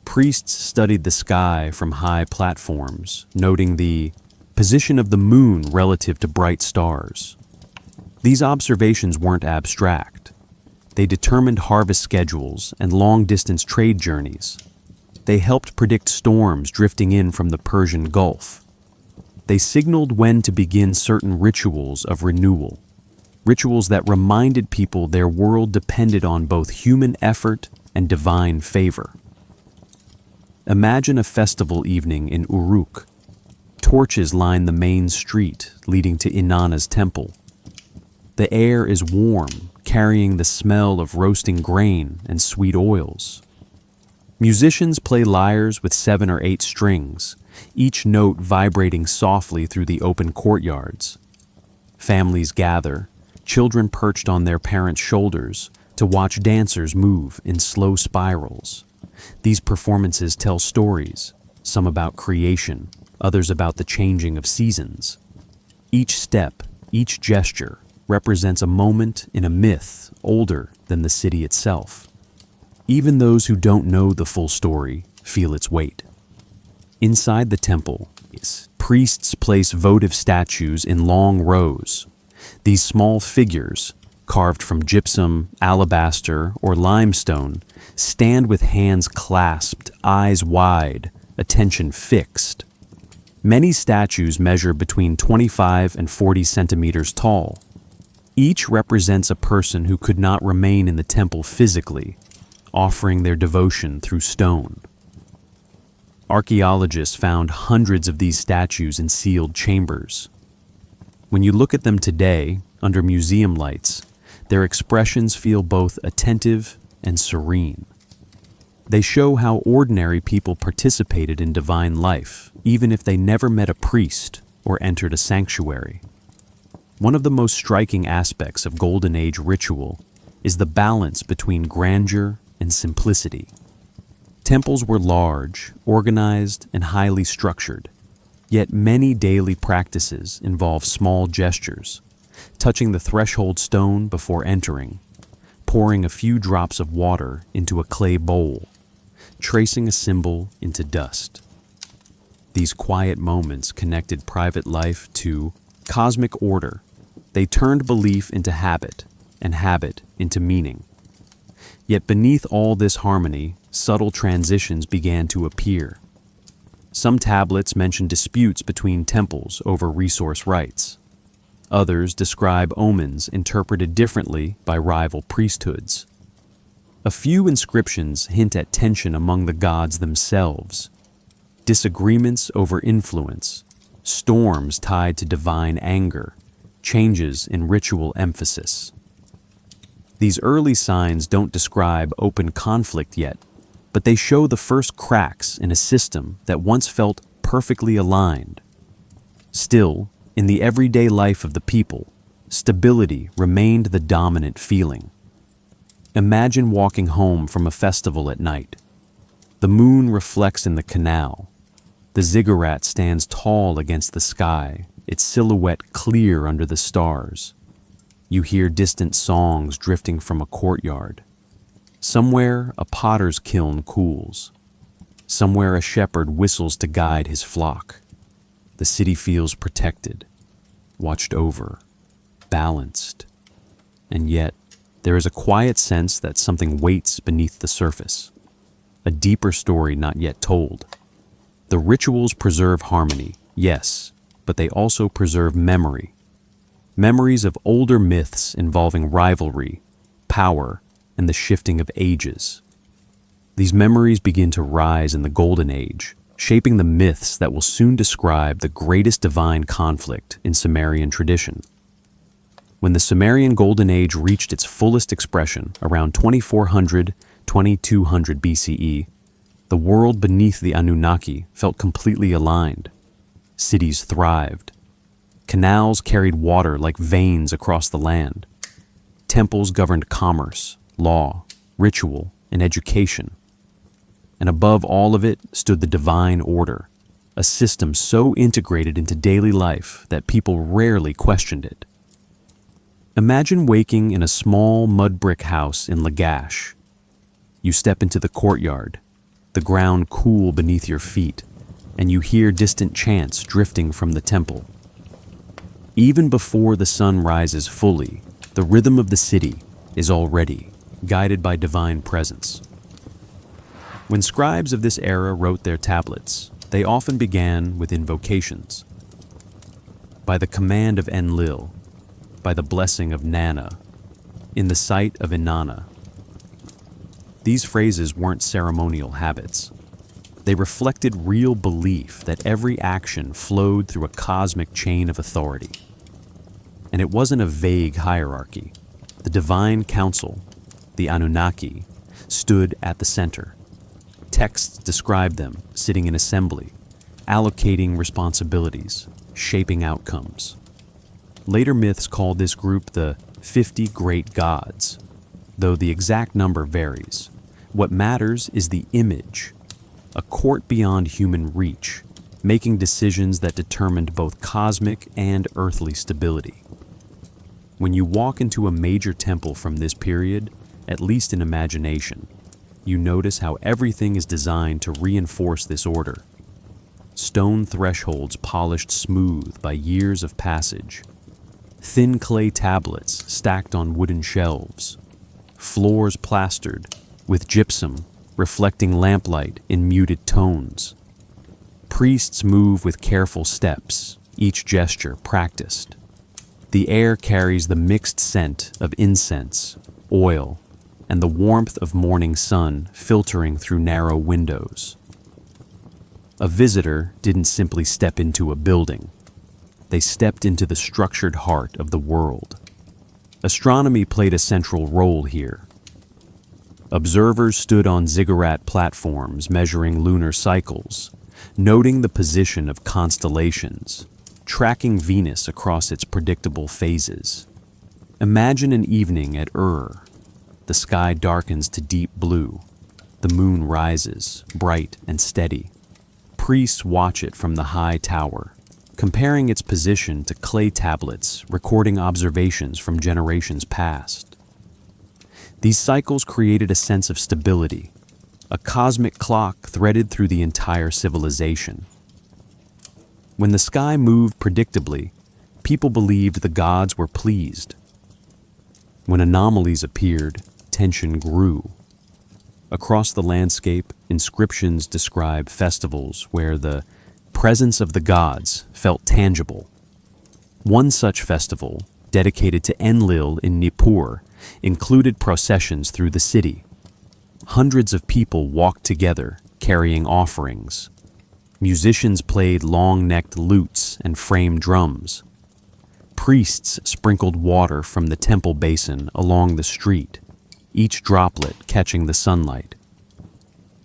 Priests studied the sky from high platforms, noting the position of the moon relative to bright stars. These observations weren't abstract. They determined harvest schedules and long-distance trade journeys. They helped predict storms drifting in from the Persian Gulf. They signaled when to begin certain rituals of renewal, rituals that reminded people their world depended on both human effort and divine favor. Imagine a festival evening in Uruk. Torches line the main street leading to Inanna's temple. The air is warm, carrying the smell of roasting grain and sweet oils. Musicians play lyres with 7 or 8 strings, each note vibrating softly through the open courtyards. Families gather, children perched on their parents' shoulders, to watch dancers move in slow spirals. These performances tell stories, some about creation, others about the changing of seasons. Each step, each gesture, represents a moment in a myth older than the city itself. Even those who don't know the full story feel its weight. Inside the temple, priests place votive statues in long rows. These small figures, carved from gypsum, alabaster, or limestone, stand with hands clasped, eyes wide, attention fixed. Many statues measure between 25 and 40 centimeters tall. Each represents a person who could not remain in the temple physically, offering their devotion through stone. Archaeologists found hundreds of these statues in sealed chambers. When you look at them today, under museum lights, their expressions feel both attentive and serene. They show how ordinary people participated in divine life, even if they never met a priest or entered a sanctuary. One of the most striking aspects of Golden Age ritual is the balance between grandeur and simplicity. Temples were large, organized, and highly structured, yet many daily practices involve small gestures, touching the threshold stone before entering, pouring a few drops of water into a clay bowl, tracing a symbol into dust. These quiet moments connected private life to cosmic order. They turned belief into habit, and habit into meaning. Yet beneath all this harmony, subtle transitions began to appear. Some tablets mention disputes between temples over resource rights. Others describe omens interpreted differently by rival priesthoods. A few inscriptions hint at tension among the gods themselves, disagreements over influence, storms tied to divine anger, changes in ritual emphasis. These early signs don't describe open conflict yet, but they show the first cracks in a system that once felt perfectly aligned. Still, In the everyday life of the people, stability remained the dominant feeling. Imagine walking home from a festival at night. The moon reflects in the canal. The ziggurat stands tall against the sky, its silhouette clear under the stars. You hear distant songs drifting from a courtyard. Somewhere a potter's kiln cools. Somewhere a shepherd whistles to guide his flock. The city feels protected, watched over, balanced. And yet, there is a quiet sense that something waits beneath the surface. A deeper story not yet told. The rituals preserve harmony, yes, but they also preserve memory. Memories of older myths involving rivalry, power, and the shifting of ages. These memories begin to rise in the Golden Age, shaping the myths that will soon describe the greatest divine conflict in Sumerian tradition. When the Sumerian Golden Age reached its fullest expression around 2400–2200 BCE, the world beneath the Anunnaki felt completely aligned. Cities thrived. Canals carried water like veins across the land. Temples governed commerce, law, ritual, and education. And above all of it stood the divine order, a system so integrated into daily life that people rarely questioned it. Imagine waking in a small mud brick house in Lagash. You step into the courtyard, the ground cool beneath your feet, and you hear distant chants drifting from the temple. Even before the sun rises fully, the rhythm of the city is already guided by divine presence. When scribes of this era wrote their tablets, they often began with invocations. By the command of Enlil, by the blessing of Nana, in the sight of Inanna. These phrases weren't ceremonial habits. They reflected real belief that every action flowed through a cosmic chain of authority. And it wasn't a vague hierarchy. The divine council, the Anunnaki, stood at the center. Texts described them sitting in assembly, allocating responsibilities, shaping outcomes. Later myths called this group the 50 Great Gods, though the exact number varies. What matters is the image, a court beyond human reach, making decisions that determined both cosmic and earthly stability. When you walk into a major temple from this period, at least in imagination, you notice how everything is designed to reinforce this order. Stone thresholds polished smooth by years of passage. Thin clay tablets stacked on wooden shelves. Floors plastered with gypsum reflecting lamplight in muted tones. Priests move with careful steps, each gesture practiced. The air carries the mixed scent of incense, oil, and the warmth of morning sun filtering through narrow windows. A visitor didn't simply step into a building. They stepped into the structured heart of the world. Astronomy played a central role here. Observers stood on ziggurat platforms measuring lunar cycles, noting the position of constellations, tracking Venus across its predictable phases. Imagine an evening at The sky darkens to deep blue. The moon rises, bright and steady. Priests watch it from the high tower, comparing its position to clay tablets recording observations from generations past. These cycles created a sense of stability, a cosmic clock threaded through the entire civilization. When the sky moved predictably, people believed the gods were pleased. When anomalies appeared, tension grew. Across the landscape, inscriptions describe festivals where the presence of the gods felt tangible. One such festival, dedicated to Enlil in Nippur, included processions through the city. Hundreds of people walked together, carrying offerings. Musicians played long-necked lutes and framed drums. Priests sprinkled water from the temple basin along the street, each droplet catching the sunlight.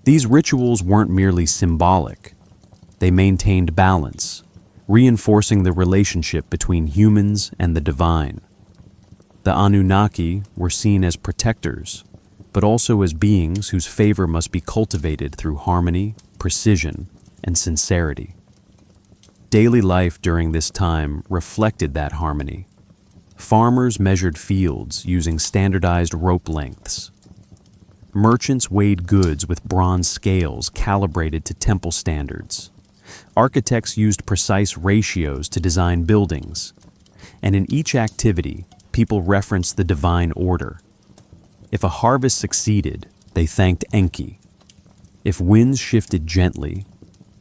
These rituals weren't merely symbolic. They maintained balance, reinforcing the relationship between humans and the divine. The Anunnaki were seen as protectors, but also as beings whose favor must be cultivated through harmony, precision, and sincerity. Daily life during this time reflected that harmony. Farmers measured fields using standardized rope lengths. Merchants weighed goods with bronze scales calibrated to temple standards. Architects used precise ratios to design buildings. And in each activity, people referenced the divine order. If a harvest succeeded, they thanked Enki. If winds shifted gently,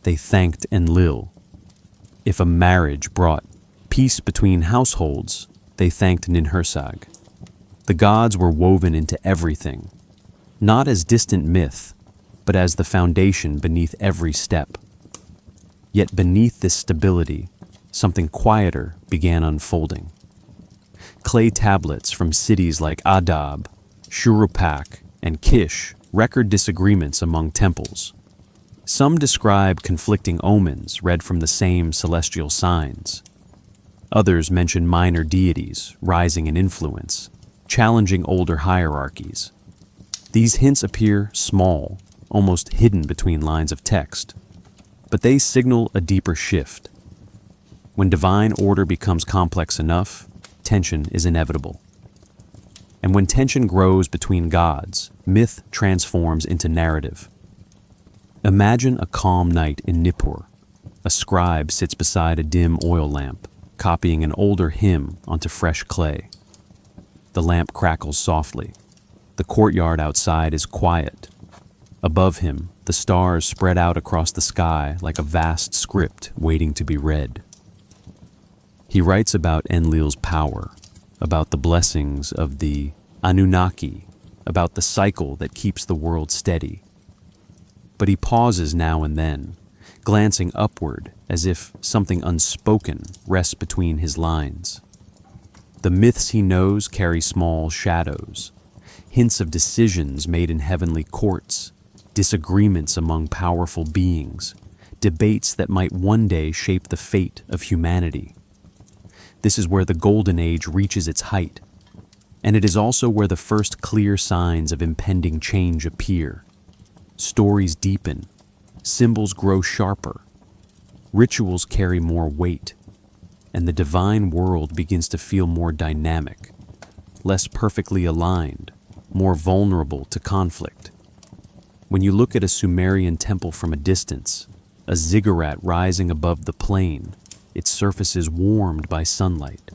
they thanked Enlil. If a marriage brought peace between households, they thanked Ninhursag. The gods were woven into everything, not as distant myth, but as the foundation beneath every step. Yet beneath this stability, something quieter began unfolding. Clay tablets from cities like Adab, Shurupak, and Kish record disagreements among temples. Some describe conflicting omens read from the same celestial signs. Others mention minor deities rising in influence, challenging older hierarchies. These hints appear small, almost hidden between lines of text, but they signal a deeper shift. When divine order becomes complex enough, tension is inevitable. And when tension grows between gods, myth transforms into narrative. Imagine a calm night in Nippur. A scribe sits beside a dim oil lamp, copying an older hymn onto fresh clay. The lamp crackles softly. The courtyard outside is quiet. Above him, the stars spread out across the sky like a vast script waiting to be read. He writes about Enlil's power, about the blessings of the Anunnaki, about the cycle that keeps the world steady. But he pauses now and then, glancing upward as if something unspoken rests between his lines. The myths he knows carry small shadows, hints of decisions made in heavenly courts, disagreements among powerful beings, debates that might one day shape the fate of humanity. This is where the Golden Age reaches its height, and it is also where the first clear signs of impending change appear. Stories deepen, symbols grow sharper, rituals carry more weight, and the divine world begins to feel more dynamic, less perfectly aligned, more vulnerable to conflict. When you look at a Sumerian temple from a distance, a ziggurat rising above the plain, its surface is warmed by sunlight.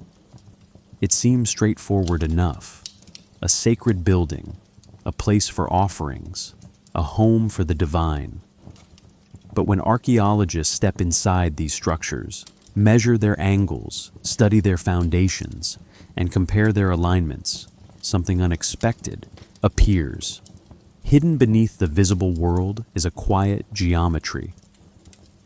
It seems straightforward enough. A sacred building, a place for offerings, a home for the divine. But when archaeologists step inside these structures, measure their angles, study their foundations, and compare their alignments, something unexpected appears. Hidden beneath the visible world is a quiet geometry,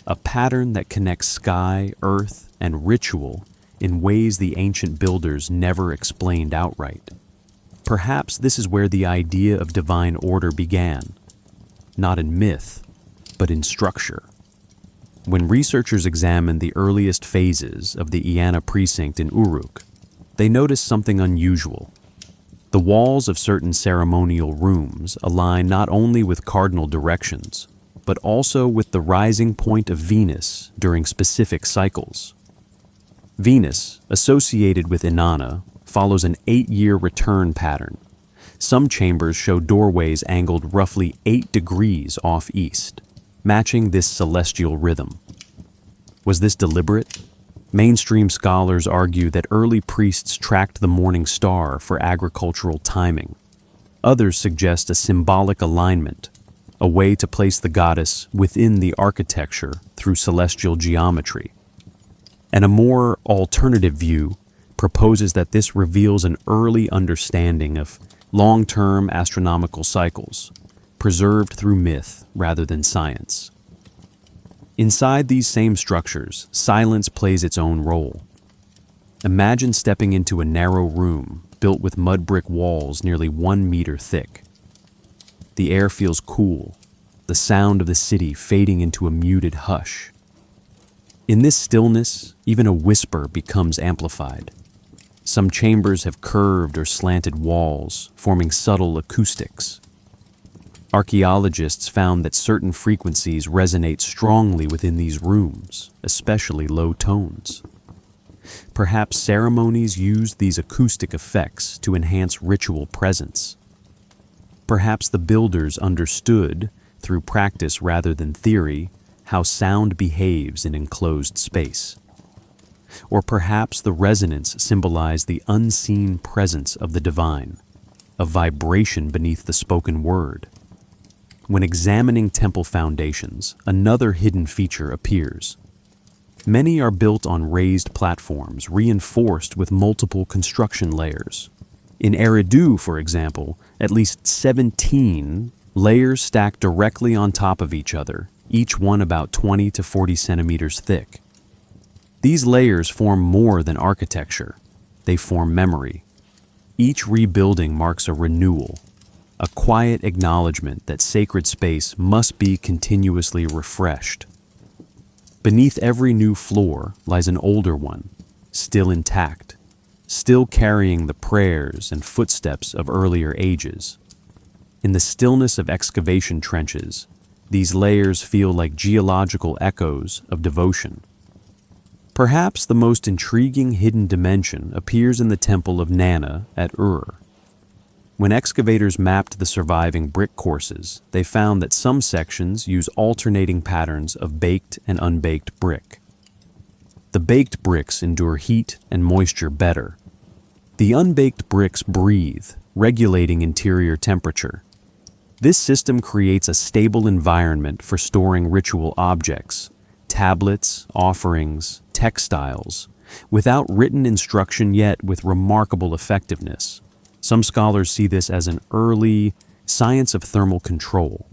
a pattern that connects sky, earth, and ritual in ways the ancient builders never explained outright. Perhaps this is where the idea of divine order began, not in myth, but in structure. When researchers examine the earliest phases of the Iana precinct in Uruk, they notice something unusual. The walls of certain ceremonial rooms align not only with cardinal directions, but also with the rising point of Venus during specific cycles. Venus, associated with Inanna, follows an 8-year return pattern. Some chambers show doorways angled roughly 8 degrees off east, matching this celestial rhythm. Was this deliberate? Mainstream scholars argue that early priests tracked the morning star for agricultural timing. Others suggest a symbolic alignment, a way to place the goddess within the architecture through celestial geometry. And a more alternative view proposes that this reveals an early understanding of long-term astronomical cycles, preserved through myth rather than science. Inside these same structures, silence plays its own role. Imagine stepping into a narrow room built with mud brick walls nearly 1 meter thick. The air feels cool, the sound of the city fading into a muted hush. In this stillness, even a whisper becomes amplified. Some chambers have curved or slanted walls, forming subtle acoustics. Archaeologists found that certain frequencies resonate strongly within these rooms, especially low tones. Perhaps ceremonies used these acoustic effects to enhance ritual presence. Perhaps the builders understood, through practice rather than theory, how sound behaves in enclosed space. Or perhaps the resonance symbolized the unseen presence of the divine, a vibration beneath the spoken word. When examining temple foundations, another hidden feature appears. Many are built on raised platforms, reinforced with multiple construction layers. In Eridu, for example, at least 17 layers stacked directly on top of each other, each one about 20 to 40 centimeters thick. These layers form more than architecture. They form memory. Each rebuilding marks a renewal, a quiet acknowledgement that sacred space must be continuously refreshed. Beneath every new floor lies an older one, still intact, still carrying the prayers and footsteps of earlier ages. In the stillness of excavation trenches, these layers feel like geological echoes of devotion. Perhaps the most intriguing hidden dimension appears in the temple of Nana at Ur. When excavators mapped the surviving brick courses, they found that some sections use alternating patterns of baked and unbaked brick. The baked bricks endure heat and moisture better. The unbaked bricks breathe, regulating interior temperature. This system creates a stable environment for storing ritual objects, tablets, offerings, textiles, without written instruction yet with remarkable effectiveness. Some scholars see this as an early science of thermal control.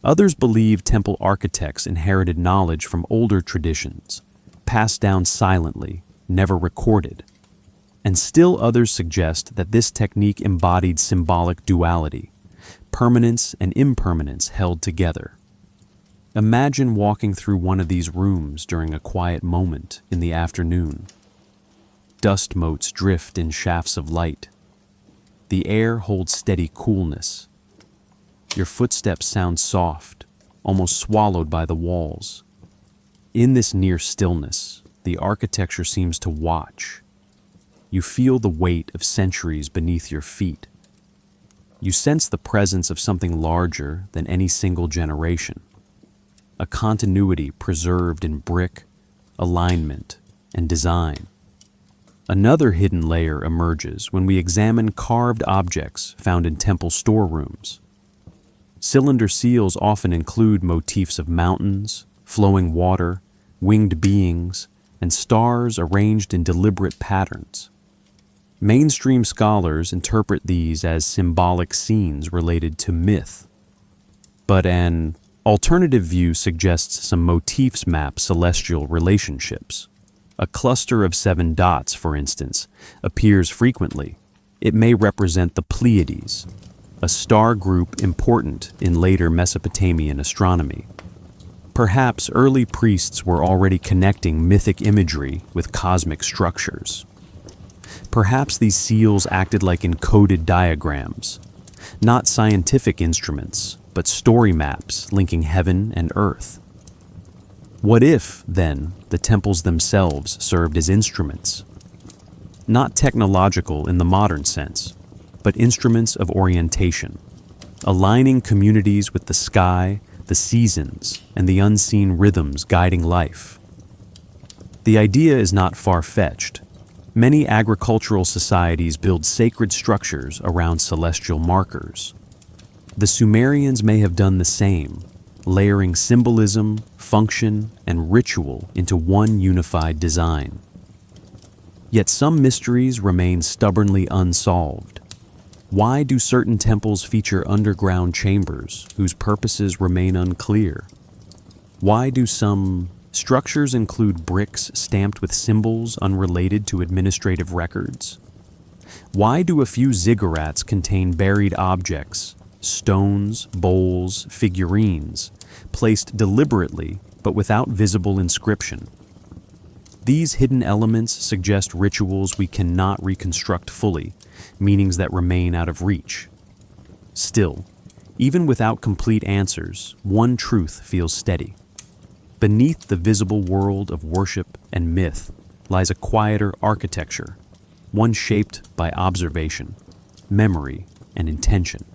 Others believe temple architects inherited knowledge from older traditions, passed down silently, never recorded. And still others suggest that this technique embodied symbolic duality, permanence and impermanence held together. Imagine walking through one of these rooms during a quiet moment in the afternoon. Dust motes drift in shafts of light. The air holds steady coolness. Your footsteps sound soft, almost swallowed by the walls. In this near stillness, the architecture seems to watch. You feel the weight of centuries beneath your feet. You sense the presence of something larger than any single generation. A continuity preserved in brick, alignment, and design. Another hidden layer emerges when we examine carved objects found in temple storerooms. Cylinder seals often include motifs of mountains, flowing water, winged beings, and stars arranged in deliberate patterns. Mainstream scholars interpret these as symbolic scenes related to myth. But an alternative view suggests some motifs map celestial relationships. A cluster of 7 dots, for instance, appears frequently. It may represent the Pleiades, a star group important in later Mesopotamian astronomy. Perhaps early priests were already connecting mythic imagery with cosmic structures. Perhaps these seals acted like encoded diagrams, not scientific instruments, but story maps linking heaven and earth. What if, then, the temples themselves served as instruments? Not technological in the modern sense, but instruments of orientation, aligning communities with the sky, the seasons, and the unseen rhythms guiding life. The idea is not far-fetched. Many agricultural societies build sacred structures around celestial markers. The Sumerians may have done the same, layering symbolism, function, and ritual into one unified design. Yet some mysteries remain stubbornly unsolved. Why do certain temples feature underground chambers whose purposes remain unclear? Why do some structures include bricks stamped with symbols unrelated to administrative records? Why do a few ziggurats contain buried objects, stones, bowls, figurines, placed deliberately but without visible inscription. These hidden elements suggest rituals we cannot reconstruct fully, meanings that remain out of reach. Still, even without complete answers, one truth feels steady. Beneath the visible world of worship and myth lies a quieter architecture, one shaped by observation, memory, and intention.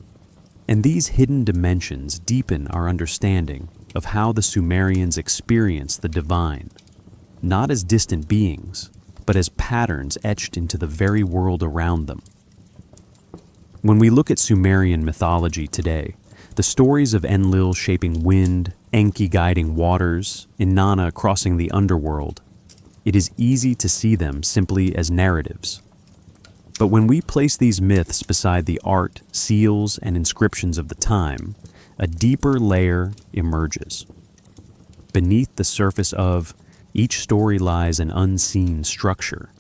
And these hidden dimensions deepen our understanding of how the Sumerians experienced the divine, not as distant beings, but as patterns etched into the very world around them. When we look at Sumerian mythology today, the stories of Enlil shaping wind, Enki guiding waters, Inanna crossing the underworld, it is easy to see them simply as narratives. But when we place these myths beside the art, seals, and inscriptions of the time, a deeper layer emerges. Beneath the surface of each story lies an unseen structure,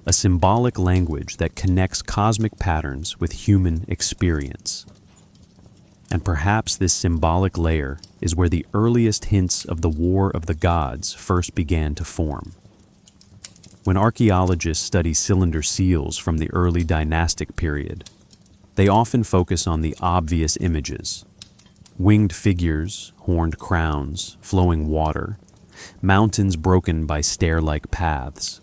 a symbolic language that connects cosmic patterns with human experience. And perhaps this symbolic layer is where the earliest hints of the War of the Gods first began to form. When archaeologists study cylinder seals from the early dynastic period, they often focus on the obvious images: winged figures, horned crowns, flowing water, mountains broken by stair-like paths.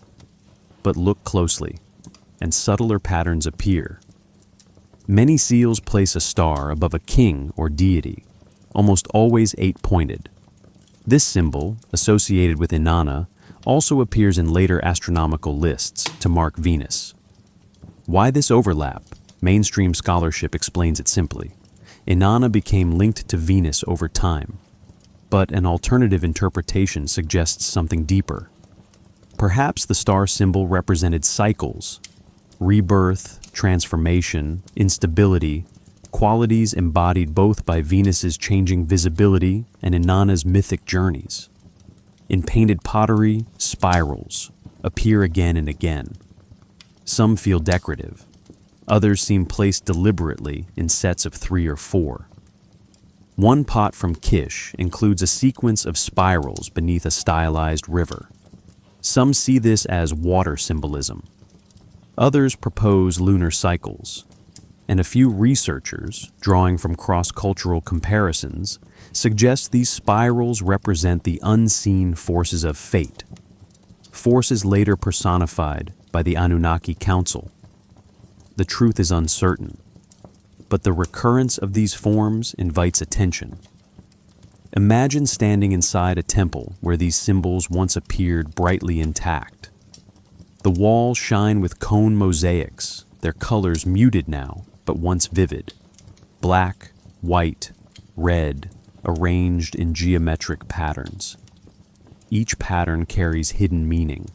But look closely, and subtler patterns appear. Many seals place a star above a king or deity, almost always 8-pointed. This symbol, associated with Inanna, also appears in later astronomical lists to mark Venus. Why this overlap? Mainstream scholarship explains it simply. Inanna became linked to Venus over time, but an alternative interpretation suggests something deeper. Perhaps the star symbol represented cycles, rebirth, transformation, instability, qualities embodied both by Venus's changing visibility and Inanna's mythic journeys. In painted pottery, spirals appear again and again. Some feel decorative. Others seem placed deliberately in sets of 3 or 4. One pot from Kish includes a sequence of spirals beneath a stylized river. Some see this as water symbolism. Others propose lunar cycles, and a few researchers, drawing from cross-cultural comparisons, suggest these spirals represent the unseen forces of fate, forces later personified by the Anunnaki Council. The truth is uncertain, but the recurrence of these forms invites attention. Imagine standing inside a temple where these symbols once appeared brightly intact. The walls shine with cone mosaics, their colors muted now, but once vivid. Black, white, red, arranged in geometric patterns. Each pattern carries hidden meaning.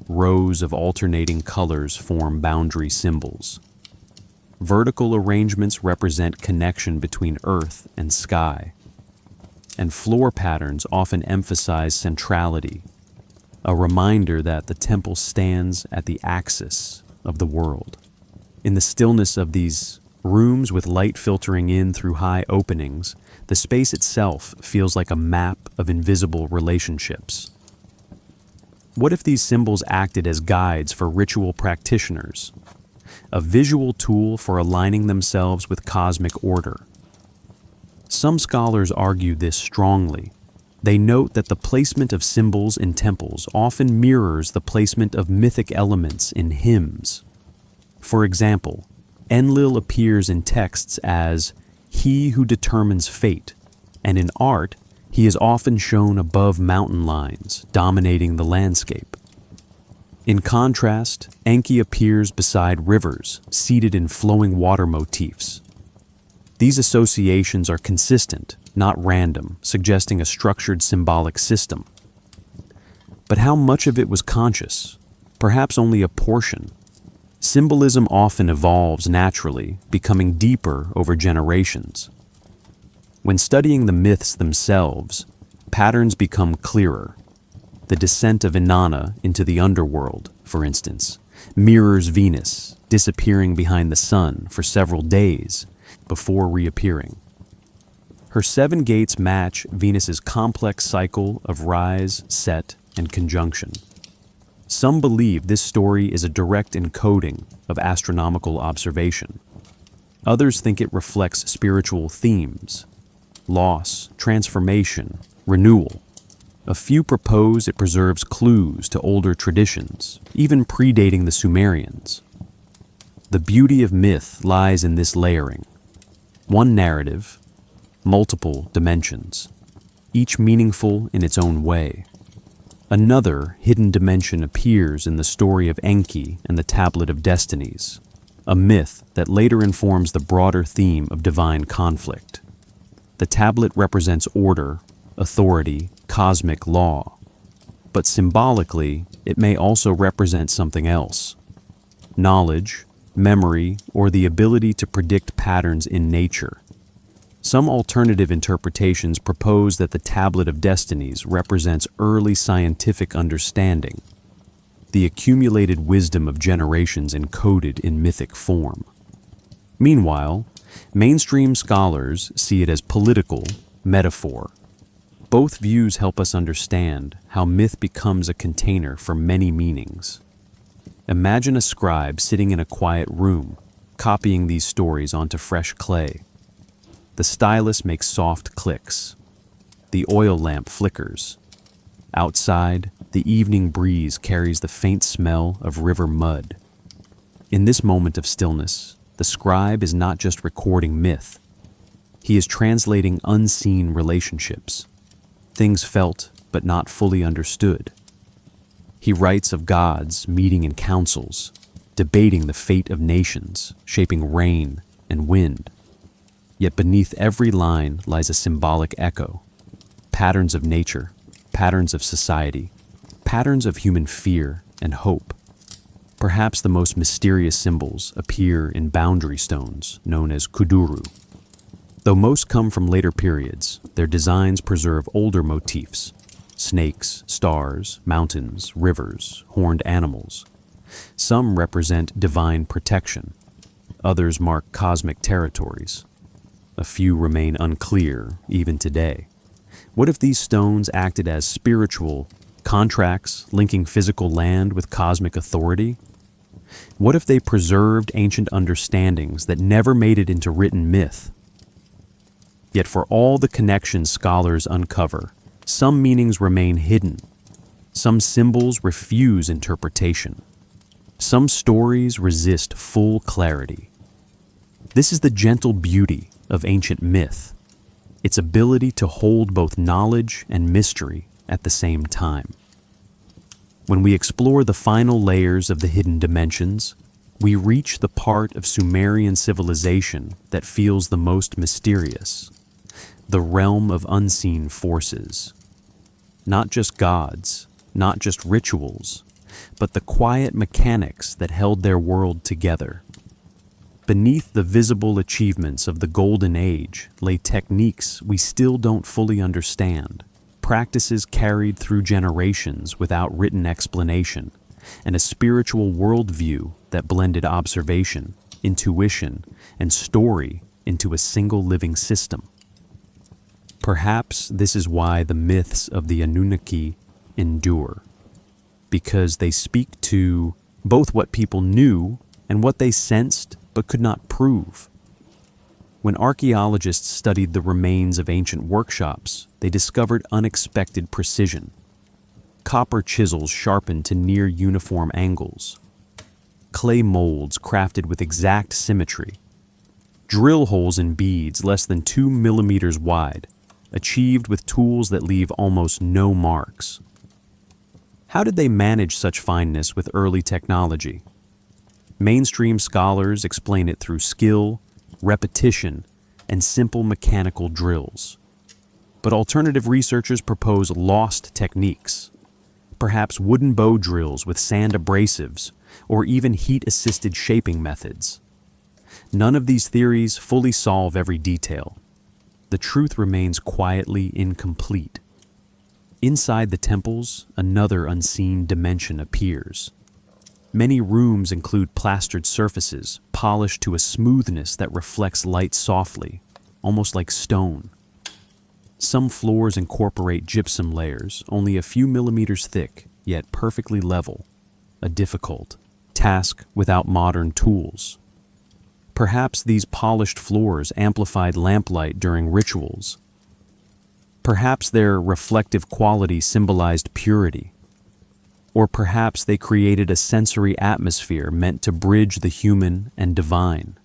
Rows of alternating colors form boundary symbols. Vertical arrangements represent connection between earth and sky. And floor patterns often emphasize centrality, a reminder that the temple stands at the axis of the world. In the stillness of these rooms with light filtering in through high openings, the space itself feels like a map of invisible relationships. What if these symbols acted as guides for ritual practitioners, a visual tool for aligning themselves with cosmic order? Some scholars argue this strongly. They note that the placement of symbols in temples often mirrors the placement of mythic elements in hymns. For example, Enlil appears in texts as he who determines fate, and in art, he is often shown above mountain lines, dominating the landscape. In contrast, Enki appears beside rivers, seated in flowing water motifs. These associations are consistent, not random, suggesting a structured symbolic system. But how much of it was conscious? Perhaps only a portion. Symbolism often evolves naturally, becoming deeper over generations. When studying the myths themselves, patterns become clearer. The descent of Inanna into the underworld, for instance, mirrors Venus, disappearing behind the sun for several days before reappearing. Her 7 gates match Venus's complex cycle of rise, set, and conjunction. Some believe this story is a direct encoding of astronomical observation. Others think it reflects spiritual themes: loss, transformation, renewal. A few propose it preserves clues to older traditions, even predating the Sumerians. The beauty of myth lies in this layering. One narrative, multiple dimensions, each meaningful in its own way. Another hidden dimension appears in the story of Enki and the Tablet of Destinies, a myth that later informs the broader theme of divine conflict. The tablet represents order, authority, cosmic law, but symbolically, it may also represent something else: knowledge, memory, or the ability to predict patterns in nature. Some alternative interpretations propose that the Tablet of Destinies represents early scientific understanding, the accumulated wisdom of generations encoded in mythic form. Meanwhile, mainstream scholars see it as political metaphor. Both views help us understand how myth becomes a container for many meanings. Imagine a scribe sitting in a quiet room, copying these stories onto fresh clay. The stylus makes soft clicks. The oil lamp flickers. Outside, the evening breeze carries the faint smell of river mud. In this moment of stillness, the scribe is not just recording myth. He is translating unseen relationships, things felt but not fully understood. He writes of gods meeting in councils, debating the fate of nations, shaping rain and wind. Yet beneath every line lies a symbolic echo: patterns of nature, patterns of society, patterns of human fear and hope. Perhaps the most mysterious symbols appear in boundary stones known as kuduru. Though most come from later periods, their designs preserve older motifs: snakes, stars, mountains, rivers, horned animals. Some represent divine protection. Others mark cosmic territories. A few remain unclear even today. What if these stones acted as spiritual contracts linking physical land with cosmic authority? What if they preserved ancient understandings that never made it into written myth? Yet for all the connections scholars uncover, some meanings remain hidden. Some symbols refuse interpretation. Some stories resist full clarity. This is the gentle beauty of ancient myth, its ability to hold both knowledge and mystery at the same time. When we explore the final layers of the hidden dimensions, we reach the part of Sumerian civilization that feels the most mysterious: the realm of unseen forces. Not just gods, not just rituals, but the quiet mechanics that held their world together. Beneath the visible achievements of the Golden Age lay techniques we still don't fully understand, practices carried through generations without written explanation, and a spiritual worldview that blended observation, intuition, and story into a single living system. Perhaps this is why the myths of the Anunnaki endure, because they speak to both what people knew and what they sensed but could not prove. When archaeologists studied the remains of ancient workshops, they discovered unexpected precision. Copper chisels sharpened to near uniform angles, clay molds crafted with exact symmetry, drill holes in beads less than 2 millimeters wide, achieved with tools that leave almost no marks. How did they manage such fineness with early technology? Mainstream scholars explain it through skill, repetition, and simple mechanical drills. But alternative researchers propose lost techniques, perhaps wooden bow drills with sand abrasives, or even heat-assisted shaping methods. None of these theories fully solve every detail. The truth remains quietly incomplete. Inside the temples, another unseen dimension appears. Many rooms include plastered surfaces, polished to a smoothness that reflects light softly, almost like stone. Some floors incorporate gypsum layers, only a few millimeters thick, yet perfectly level, a difficult task without modern tools. Perhaps these polished floors amplified lamplight during rituals. Perhaps their reflective quality symbolized purity. Or perhaps they created a sensory atmosphere meant to bridge the human and divine.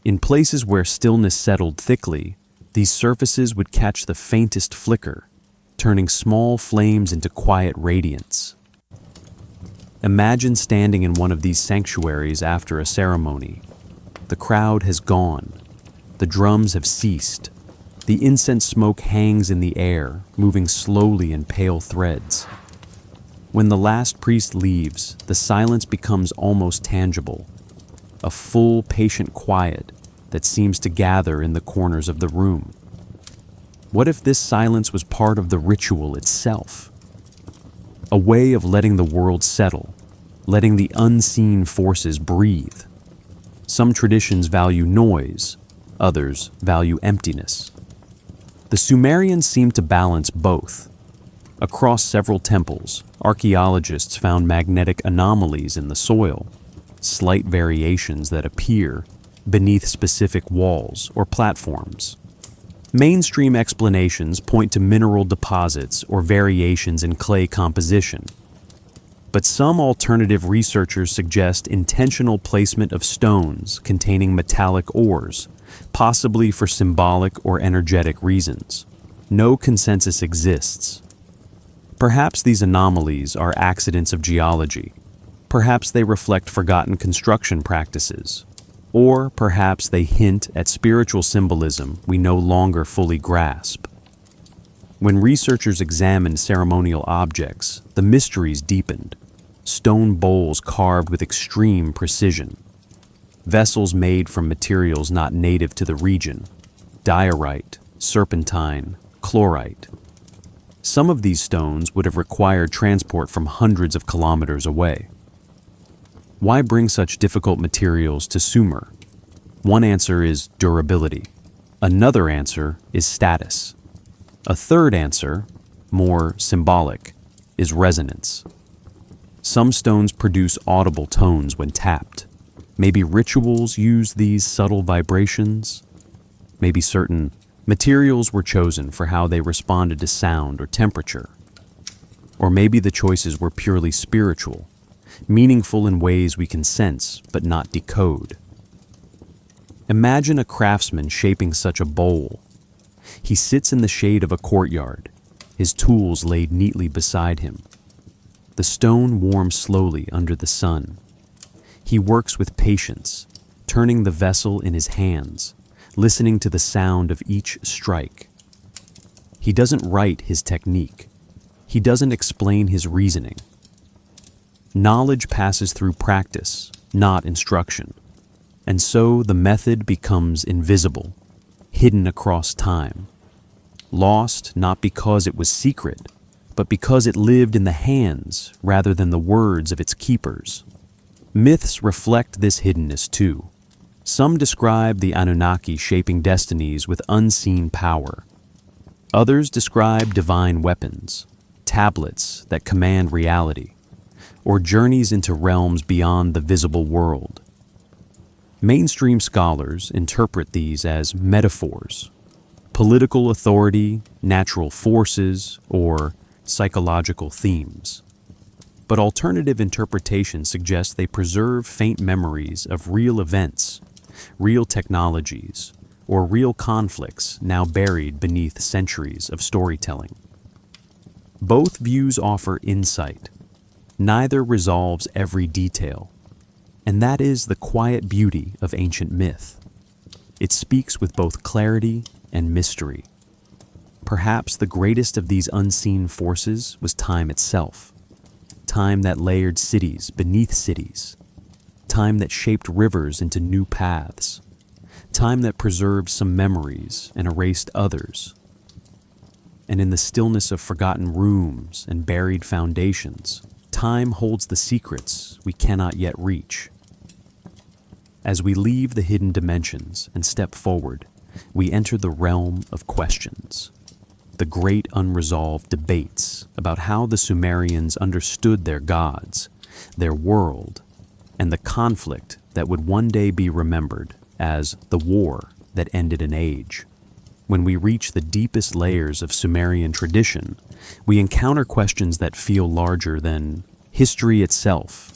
In places where stillness settled thickly, these surfaces would catch the faintest flicker, turning small flames into quiet radiance. Imagine standing in one of these sanctuaries after a ceremony. The crowd has gone. The drums have ceased. The incense smoke hangs in the air, moving slowly in pale threads. When the last priest leaves, the silence becomes almost tangible, a full, patient quiet that seems to gather in the corners of the room. What if this silence was part of the ritual itself? A way of letting the world settle, letting the unseen forces breathe. Some traditions value noise, others value emptiness. The Sumerians seem to balance both. Across several temples, archaeologists found magnetic anomalies in the soil, slight variations that appear beneath specific walls or platforms. Mainstream explanations point to mineral deposits or variations in clay composition. But some alternative researchers suggest intentional placement of stones containing metallic ores, possibly for symbolic or energetic reasons. No consensus exists. Perhaps these anomalies are accidents of geology. Perhaps they reflect forgotten construction practices. Or perhaps they hint at spiritual symbolism we no longer fully grasp. When researchers examined ceremonial objects, the mysteries deepened. Stone bowls carved with extreme precision. Vessels made from materials not native to the region. Diorite, serpentine, chlorite. Some of these stones would have required transport from hundreds of kilometers away. Why bring such difficult materials to Sumer? One answer is durability. Another answer is status. A third answer, more symbolic, is resonance. Some stones produce audible tones when tapped. Maybe rituals use these subtle vibrations. Maybe certain materials were chosen for how they responded to sound or temperature. Or maybe the choices were purely spiritual, meaningful in ways we can sense but not decode. Imagine a craftsman shaping such a bowl. He sits in the shade of a courtyard, his tools laid neatly beside him. The stone warms slowly under the sun. He works with patience, turning the vessel in his hands, listening to the sound of each strike. He doesn't write his technique. He doesn't explain his reasoning. Knowledge passes through practice, not instruction. And so the method becomes invisible, hidden across time. Lost not because it was secret, but because it lived in the hands rather than the words of its keepers. Myths reflect this hiddenness too. Some describe the Anunnaki shaping destinies with unseen power. Others describe divine weapons, tablets that command reality, or journeys into realms beyond the visible world. Mainstream scholars interpret these as metaphors, political authority, natural forces, or psychological themes. But alternative interpretations suggest they preserve faint memories of real events, real technologies, or real conflicts now buried beneath centuries of storytelling. Both views offer insight. Neither resolves every detail. And that is the quiet beauty of ancient myth. It speaks with both clarity and mystery. Perhaps the greatest of these unseen forces was time itself. Time that layered cities beneath cities. Time that shaped rivers into new paths. Time that preserved some memories and erased others. And in the stillness of forgotten rooms and buried foundations, time holds the secrets we cannot yet reach. As we leave the hidden dimensions and step forward, we enter the realm of questions. The great unresolved debates about how the Sumerians understood their gods, their world, and the conflict that would one day be remembered as the war that ended an age. When we reach the deepest layers of Sumerian tradition, we encounter questions that feel larger than history itself.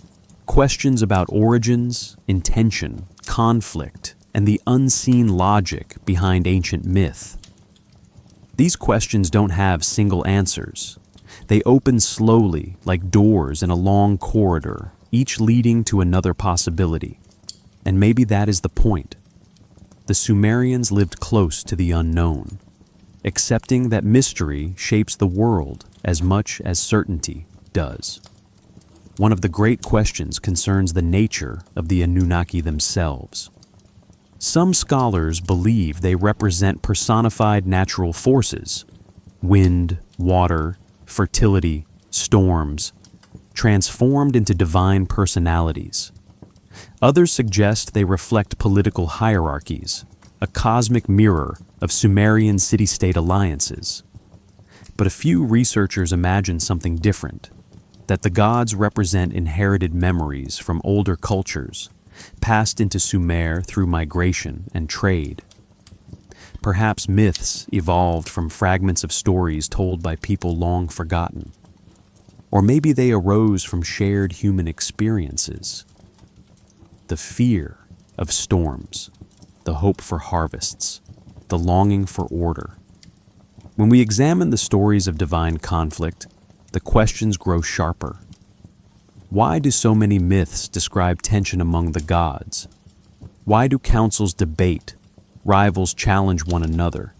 Questions about origins, intention, conflict, and the unseen logic behind ancient myth. These questions don't have single answers. They open slowly, like doors in a long corridor, each leading to another possibility. And maybe that is the point. The Sumerians lived close to the unknown, accepting that mystery shapes the world as much as certainty does. One of the great questions concerns the nature of the Anunnaki themselves. Some scholars believe they represent personified natural forces, wind, water, fertility, storms, transformed into divine personalities. Others suggest they reflect political hierarchies, a cosmic mirror of Sumerian city-state alliances. But a few researchers imagine something different, that the gods represent inherited memories from older cultures, passed into Sumer through migration and trade. Perhaps myths evolved from fragments of stories told by people long forgotten. Or maybe they arose from shared human experiences. The fear of storms, the hope for harvests, the longing for order. When we examine the stories of divine conflict, the questions grow sharper. Why do so many myths describe tension among the gods? Why do councils debate, rivals challenge one another,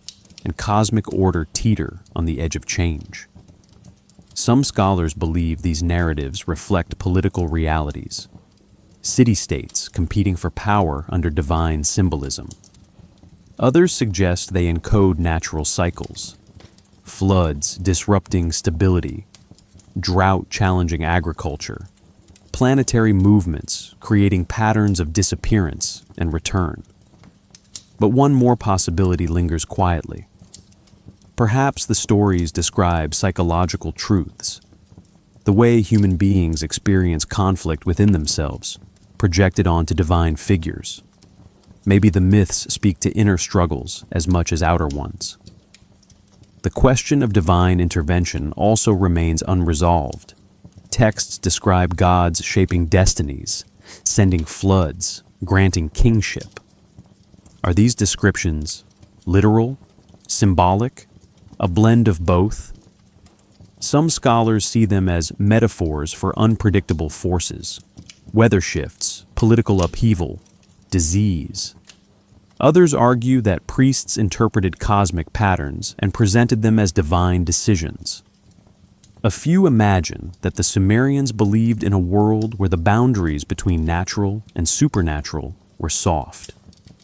and cosmic order teeter on the edge of change? Some scholars believe these narratives reflect political realities, city-states competing for power under divine symbolism. Others suggest they encode natural cycles, floods disrupting stability, drought challenging agriculture, planetary movements creating patterns of disappearance and return. But one more possibility lingers quietly. Perhaps the stories describe psychological truths, the way human beings experience conflict within themselves, projected onto divine figures. Maybe the myths speak to inner struggles as much as outer ones. The question of divine intervention also remains unresolved. Texts describe gods shaping destinies, sending floods, granting kingship. Are these descriptions literal, symbolic, a blend of both? Some scholars see them as metaphors for unpredictable forces, weather shifts, political upheaval, disease. Others argue that priests interpreted cosmic patterns and presented them as divine decisions. A few imagine that the Sumerians believed in a world where the boundaries between natural and supernatural were soft,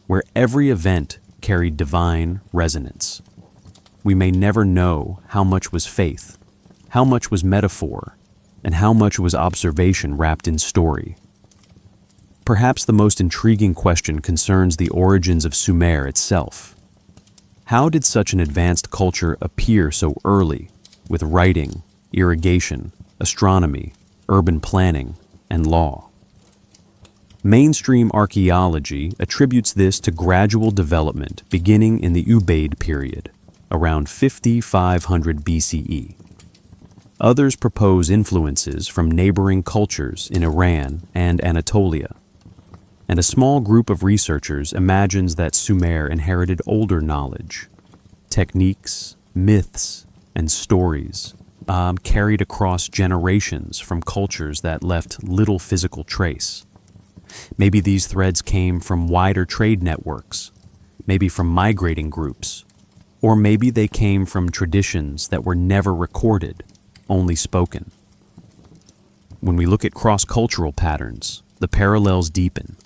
where every event carried divine resonance. We may never know how much was faith, how much was metaphor, and how much was observation wrapped in story. Perhaps the most intriguing question concerns the origins of Sumer itself. How did such an advanced culture appear so early, with writing, irrigation, astronomy, urban planning, and law? Mainstream archaeology attributes this to gradual development beginning in the Ubaid period, around 5500 BCE. Others propose influences from neighboring cultures in Iran and Anatolia. And a small group of researchers imagines that Sumer inherited older knowledge, techniques, myths, and stories carried across generations from cultures that left little physical trace. Maybe these threads came from wider trade networks, maybe from migrating groups, or maybe they came from traditions that were never recorded, only spoken. When we look at cross-cultural patterns, the parallels deepen.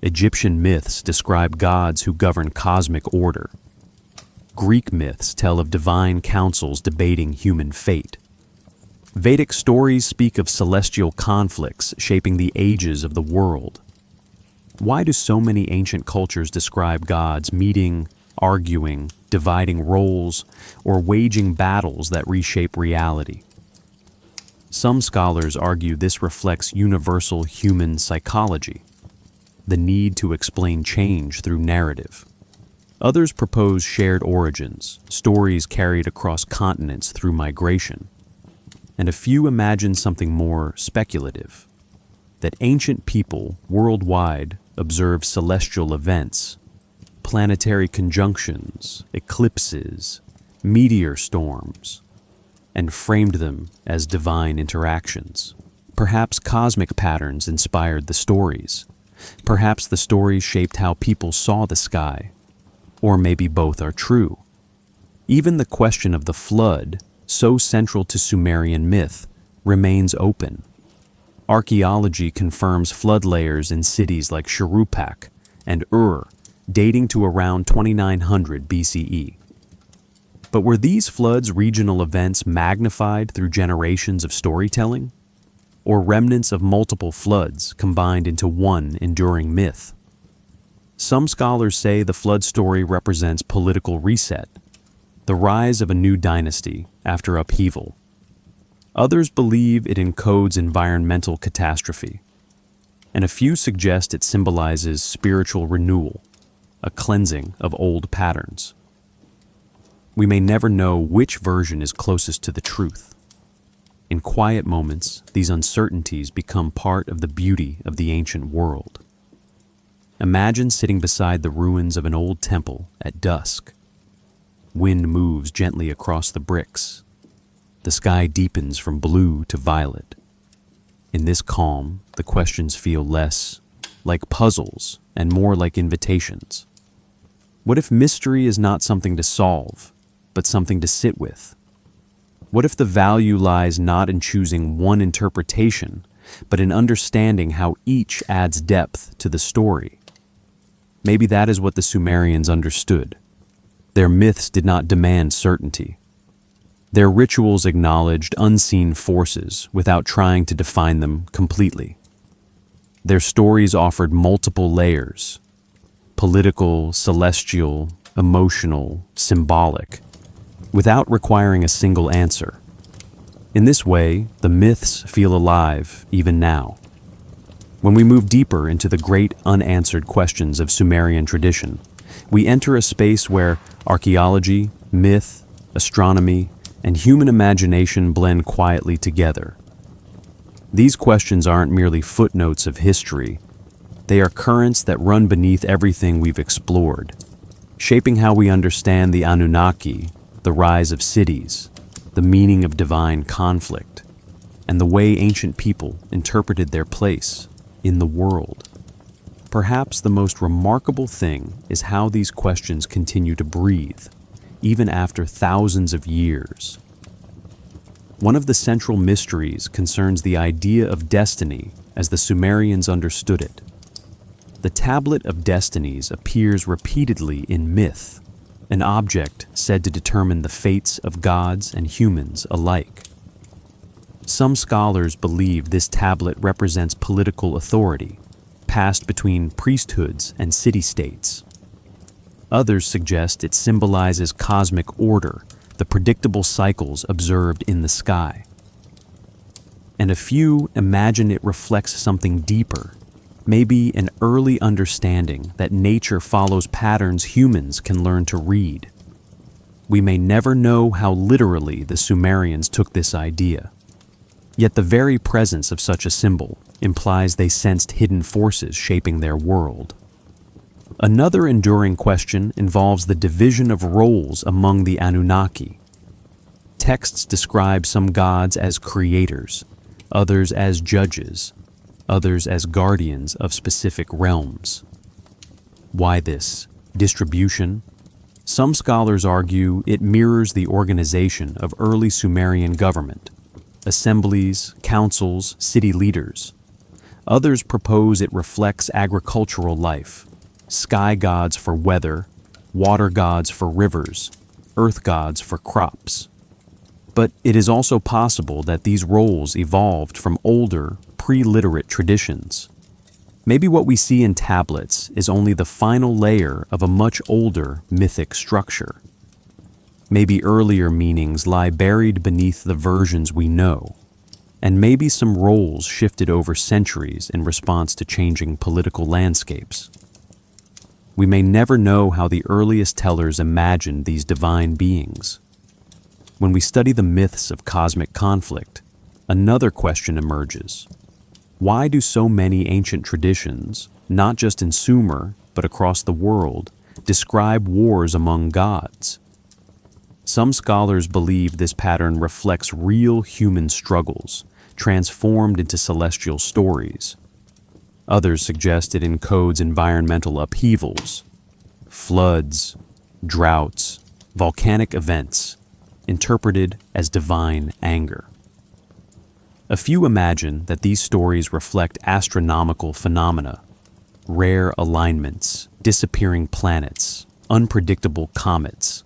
Egyptian myths describe gods who govern cosmic order. Greek myths tell of divine councils debating human fate. Vedic stories speak of celestial conflicts shaping the ages of the world. Why do so many ancient cultures describe gods meeting, arguing, dividing roles, or waging battles that reshape reality? Some scholars argue this reflects universal human psychology, the need to explain change through narrative. Others propose shared origins, stories carried across continents through migration. And a few imagine something more speculative, that ancient people worldwide observed celestial events, planetary conjunctions, eclipses, meteor storms, and framed them as divine interactions. Perhaps cosmic patterns inspired the stories. Perhaps the stories shaped how people saw the sky. Or maybe both are true. Even the question of the flood, so central to Sumerian myth, remains open. Archaeology confirms flood layers in cities like Shuruppak and Ur, dating to around 2900 BCE. But were these floods regional events magnified through generations of storytelling? Or remnants of multiple floods combined into one enduring myth? Some scholars say the flood story represents political reset, the rise of a new dynasty after upheaval. Others believe it encodes environmental catastrophe, and a few suggest it symbolizes spiritual renewal, a cleansing of old patterns. We may never know which version is closest to the truth. In quiet moments, these uncertainties become part of the beauty of the ancient world. Imagine sitting beside the ruins of an old temple at dusk. Wind moves gently across the bricks. The sky deepens from blue to violet. In this calm, the questions feel less like puzzles and more like invitations. What if mystery is not something to solve, but something to sit with? What if the value lies not in choosing one interpretation, but in understanding how each adds depth to the story? Maybe that is what the Sumerians understood. Their myths did not demand certainty. Their rituals acknowledged unseen forces without trying to define them completely. Their stories offered multiple layers: political, celestial, emotional, symbolic, without requiring a single answer. In this way, the myths feel alive even now. When we move deeper into the great unanswered questions of Sumerian tradition, we enter a space where archaeology, myth, astronomy, and human imagination blend quietly together. These questions aren't merely footnotes of history. They are currents that run beneath everything we've explored, shaping how we understand the Anunnaki, the rise of cities, the meaning of divine conflict, and the way ancient people interpreted their place in the world. Perhaps the most remarkable thing is how these questions continue to breathe, even after thousands of years. One of the central mysteries concerns the idea of destiny as the Sumerians understood it. The Tablet of Destinies appears repeatedly in myth, an object said to determine the fates of gods and humans alike. Some scholars believe this tablet represents political authority, passed between priesthoods and city-states. Others suggest it symbolizes cosmic order, the predictable cycles observed in the sky. And a few imagine it reflects something deeper, maybe an early understanding that nature follows patterns humans can learn to read. We may never know how literally the Sumerians took this idea. Yet the very presence of such a symbol implies they sensed hidden forces shaping their world. Another enduring question involves the division of roles among the Anunnaki. Texts describe some gods as creators, others as judges, others as guardians of specific realms. Why this distribution? Some scholars argue it mirrors the organization of early Sumerian government, assemblies, councils, city leaders. Others propose it reflects agricultural life, sky gods for weather, water gods for rivers, earth gods for crops. But it is also possible that these roles evolved from older, pre-literate traditions. Maybe what we see in tablets is only the final layer of a much older mythic structure. Maybe earlier meanings lie buried beneath the versions we know, and maybe some roles shifted over centuries in response to changing political landscapes. We may never know how the earliest tellers imagined these divine beings. When we study the myths of cosmic conflict, another question emerges. Why do so many ancient traditions, not just in Sumer but across the world, describe wars among gods? Some scholars believe this pattern reflects real human struggles, transformed into celestial stories. Others suggest it encodes environmental upheavals, floods, droughts, volcanic events, interpreted as divine anger. A few imagine that these stories reflect astronomical phenomena, rare alignments, disappearing planets, unpredictable comets,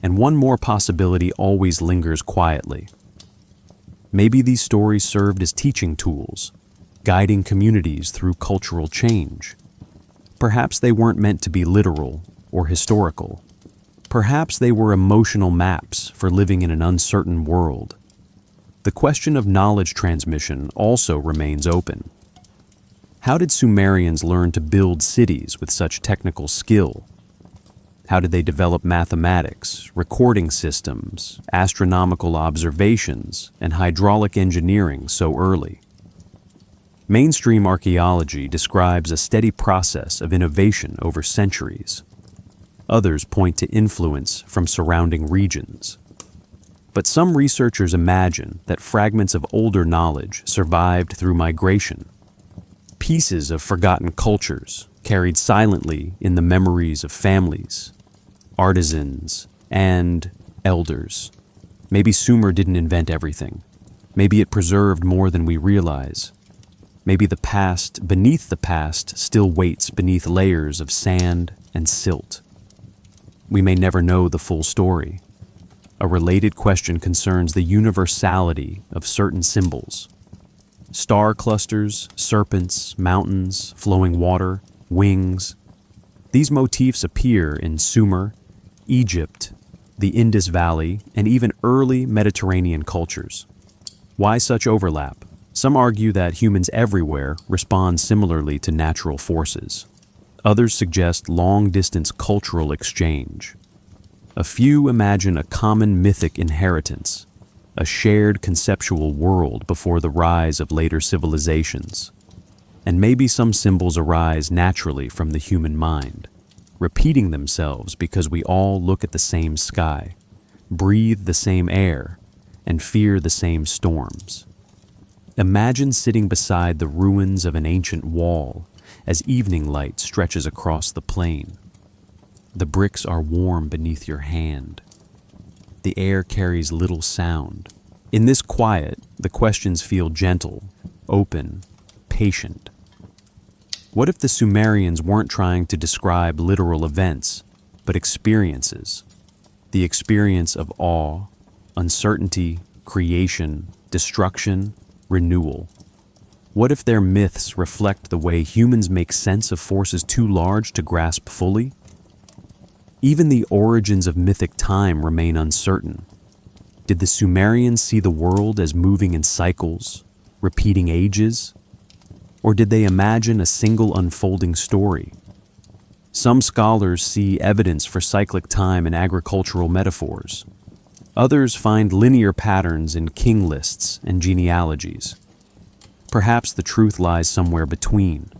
and one more possibility always lingers quietly. Maybe these stories served as teaching tools, guiding communities through cultural change. Perhaps they weren't meant to be literal or historical. Perhaps they were emotional maps for living in an uncertain world. The question of knowledge transmission also remains open. How did Sumerians learn to build cities with such technical skill? How did they develop mathematics, recording systems, astronomical observations, and hydraulic engineering so early? Mainstream archaeology describes a steady process of innovation over centuries. Others point to influence from surrounding regions. But some researchers imagine that fragments of older knowledge survived through migration. Pieces of forgotten cultures carried silently in the memories of families, artisans, and elders. Maybe Sumer didn't invent everything. Maybe it preserved more than we realize. Maybe the past beneath the past still waits beneath layers of sand and silt. We may never know the full story. A related question concerns the universality of certain symbols. Star clusters, serpents, mountains, flowing water, wings. These motifs appear in Sumer, Egypt, the Indus Valley, and even early Mediterranean cultures. Why such overlap? Some argue that humans everywhere respond similarly to natural forces. Others suggest long-distance cultural exchange. A few imagine a common mythic inheritance, a shared conceptual world before the rise of later civilizations. And maybe some symbols arise naturally from the human mind, repeating themselves because we all look at the same sky, breathe the same air, and fear the same storms. Imagine sitting beside the ruins of an ancient wall as evening light stretches across the plain. The bricks are warm beneath your hand. The air carries little sound. In this quiet, the questions feel gentle, open, patient. What if the Sumerians weren't trying to describe literal events, but experiences? The experience of awe, uncertainty, creation, destruction, renewal. What if their myths reflect the way humans make sense of forces too large to grasp fully? Even the origins of mythic time remain uncertain. Did the Sumerians see the world as moving in cycles, repeating ages? Or did they imagine a single unfolding story? Some scholars see evidence for cyclic time in agricultural metaphors. Others find linear patterns in king lists and genealogies. Perhaps the truth lies somewhere between.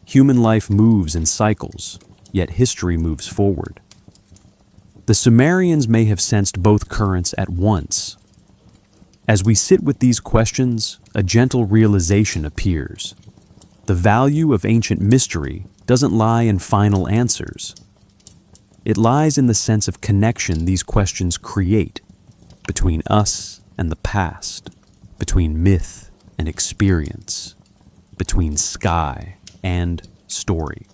Human life moves in cycles, yet history moves forward. The Sumerians may have sensed both currents at once. As we sit with these questions, a gentle realization appears. The value of ancient mystery doesn't lie in final answers. It lies in the sense of connection these questions create between us and the past, between myth and experience, between sky and story.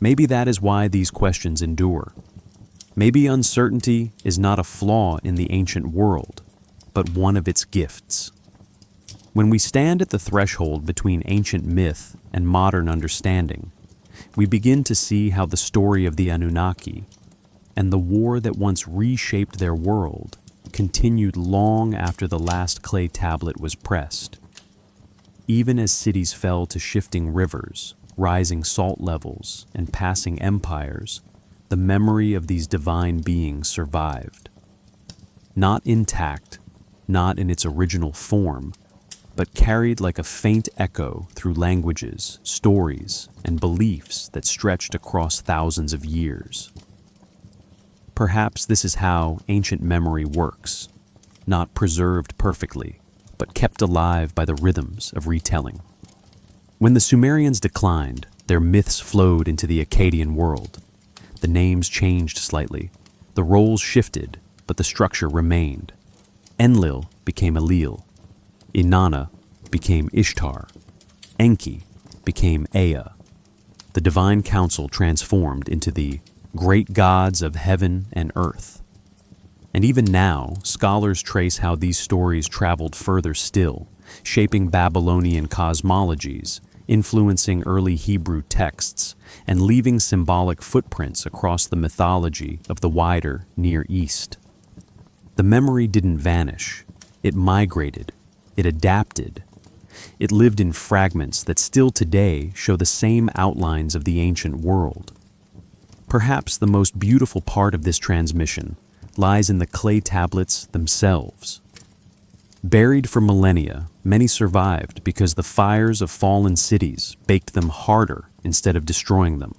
Maybe that is why these questions endure. Maybe uncertainty is not a flaw in the ancient world, but one of its gifts. When we stand at the threshold between ancient myth and modern understanding, we begin to see how the story of the Anunnaki and the war that once reshaped their world continued long after the last clay tablet was pressed. Even as cities fell to shifting rivers, rising salt levels, and passing empires, the memory of these divine beings survived. Not intact, not in its original form, but carried like a faint echo through languages, stories, and beliefs that stretched across thousands of years. Perhaps this is how ancient memory works, not preserved perfectly, but kept alive by the rhythms of retelling. When the Sumerians declined, their myths flowed into the Akkadian world. The names changed slightly, the roles shifted, but the structure remained. Enlil became Elil, Inanna became Ishtar, Enki became Ea. The divine council transformed into the great gods of heaven and earth. And even now, scholars trace how these stories traveled further still, shaping Babylonian cosmologies, influencing early Hebrew texts, and leaving symbolic footprints across the mythology of the wider Near East. The memory didn't vanish. It migrated. It adapted. It lived in fragments that still today show the same outlines of the ancient world. Perhaps the most beautiful part of this transmission lies in the clay tablets themselves. Buried for millennia, many survived because the fires of fallen cities baked them harder instead of destroying them.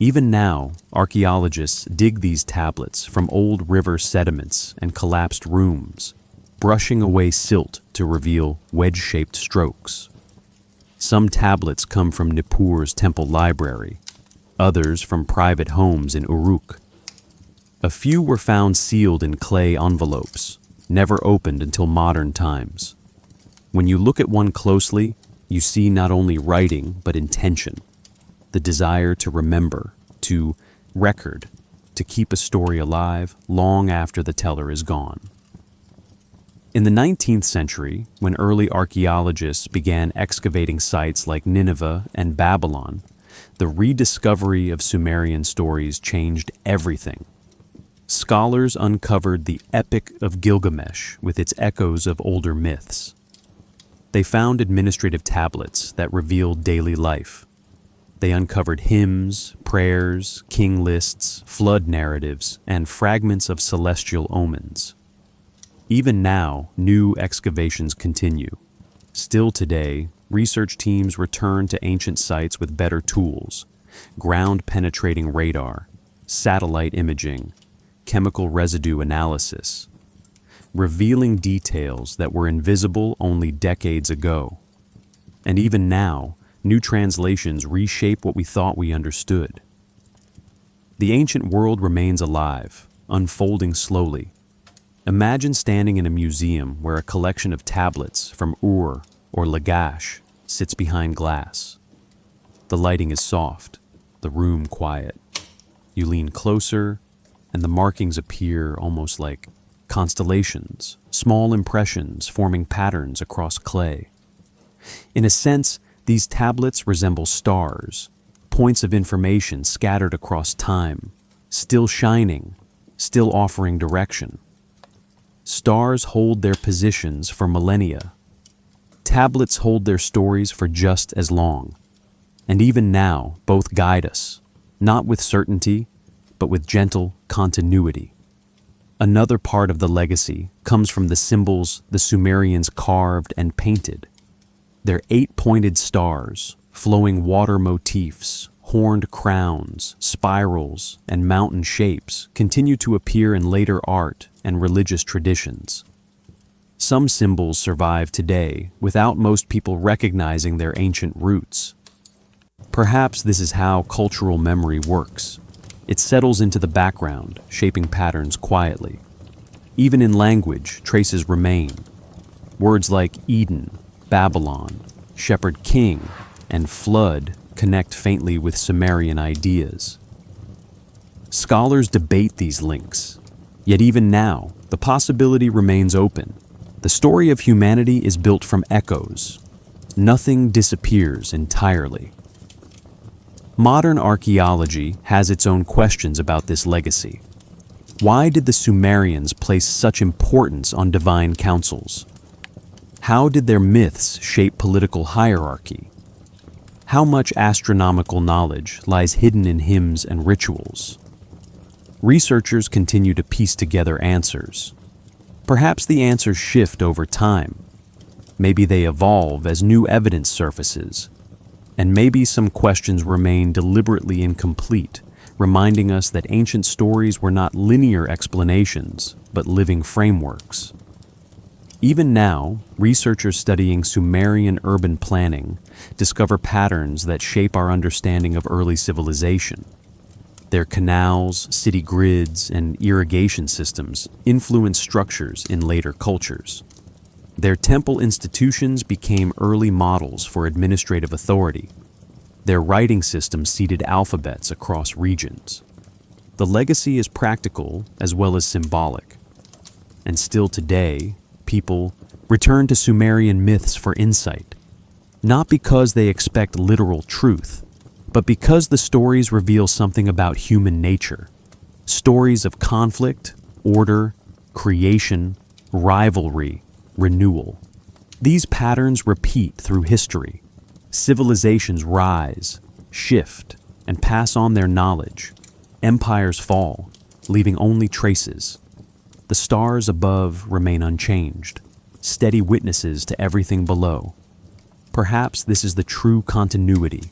Even now, archaeologists dig these tablets from old river sediments and collapsed rooms, brushing away silt to reveal wedge-shaped strokes. Some tablets come from Nippur's temple library, others from private homes in Uruk. A few were found sealed in clay envelopes, never opened until modern times. When you look at one closely, you see not only writing but intention, the desire to remember, to record, to keep a story alive long after the teller is gone. In the 19th century, when early archaeologists began excavating sites like Nineveh and Babylon, the rediscovery of Sumerian stories changed everything. Scholars uncovered the Epic of Gilgamesh with its echoes of older myths. They found administrative tablets that revealed daily life. They uncovered hymns, prayers, king lists, flood narratives, and fragments of celestial omens. Even now, new excavations continue. Still today, research teams return to ancient sites with better tools: ground-penetrating radar, satellite imaging, chemical residue analysis, revealing details that were invisible only decades ago. And even now, new translations reshape what we thought we understood. The ancient world remains alive, unfolding slowly. Imagine standing in a museum where a collection of tablets from Ur or Lagash sits behind glass. The lighting is soft, the room quiet. You lean closer, and the markings appear almost like constellations, small impressions forming patterns across clay. In a sense, these tablets resemble stars, points of information scattered across time, still shining, still offering direction. Stars hold their positions for millennia. Tablets hold their stories for just as long. And even now, both guide us, not with certainty, but with gentle continuity. Another part of the legacy comes from the symbols the Sumerians carved and painted. Their 8-pointed stars, flowing water motifs, horned crowns, spirals, and mountain shapes continue to appear in later art and religious traditions. Some symbols survive today without most people recognizing their ancient roots. Perhaps this is how cultural memory works. It settles into the background, shaping patterns quietly. Even in language, traces remain. Words like Eden, Babylon, Shepherd King, and Flood connect faintly with Sumerian ideas. Scholars debate these links, yet even now, the possibility remains open. The story of humanity is built from echoes. Nothing disappears entirely. Modern archaeology has its own questions about this legacy. Why did the Sumerians place such importance on divine councils? How did their myths shape political hierarchy? How much astronomical knowledge lies hidden in hymns and rituals? Researchers continue to piece together answers. Perhaps the answers shift over time. Maybe they evolve as new evidence surfaces. And maybe some questions remain deliberately incomplete, reminding us that ancient stories were not linear explanations, but living frameworks. Even now, researchers studying Sumerian urban planning discover patterns that shape our understanding of early civilization. Their canals, city grids, and irrigation systems influenced structures in later cultures. Their temple institutions became early models for administrative authority. Their writing system seeded alphabets across regions. The legacy is practical as well as symbolic. And still today, people return to Sumerian myths for insight, not because they expect literal truth, but because the stories reveal something about human nature. Stories of conflict, order, creation, rivalry, renewal. These patterns repeat through history. Civilizations rise, shift, and pass on their knowledge. Empires fall, leaving only traces. The stars above remain unchanged, steady witnesses to everything below. Perhaps this is the true continuity,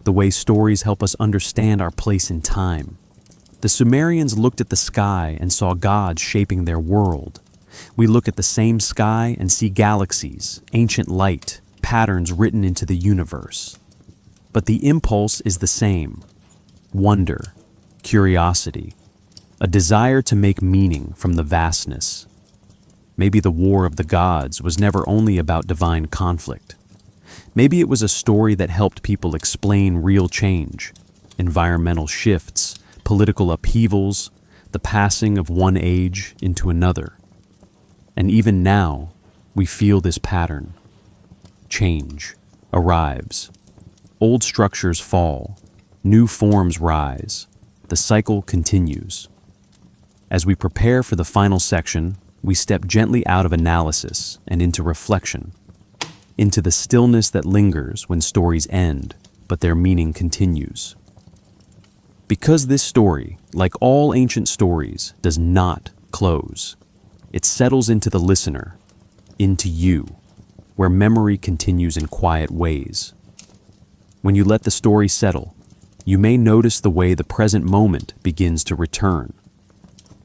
the way stories help us understand our place in time. The Sumerians looked at the sky and saw gods shaping their world. We look at the same sky and see galaxies, ancient light, patterns written into the universe. But the impulse is the same: wonder, curiosity, a desire to make meaning from the vastness. Maybe the war of the gods was never only about divine conflict. Maybe it was a story that helped people explain real change, environmental shifts, political upheavals, the passing of one age into another. And even now, we feel this pattern. Change arrives. Old structures fall. New forms rise. The cycle continues. As we prepare for the final section, we step gently out of analysis and into reflection, into the stillness that lingers when stories end, but their meaning continues. Because this story, like all ancient stories, does not close. It settles into the listener, into you, where memory continues in quiet ways. When you let the story settle, you may notice the way the present moment begins to return,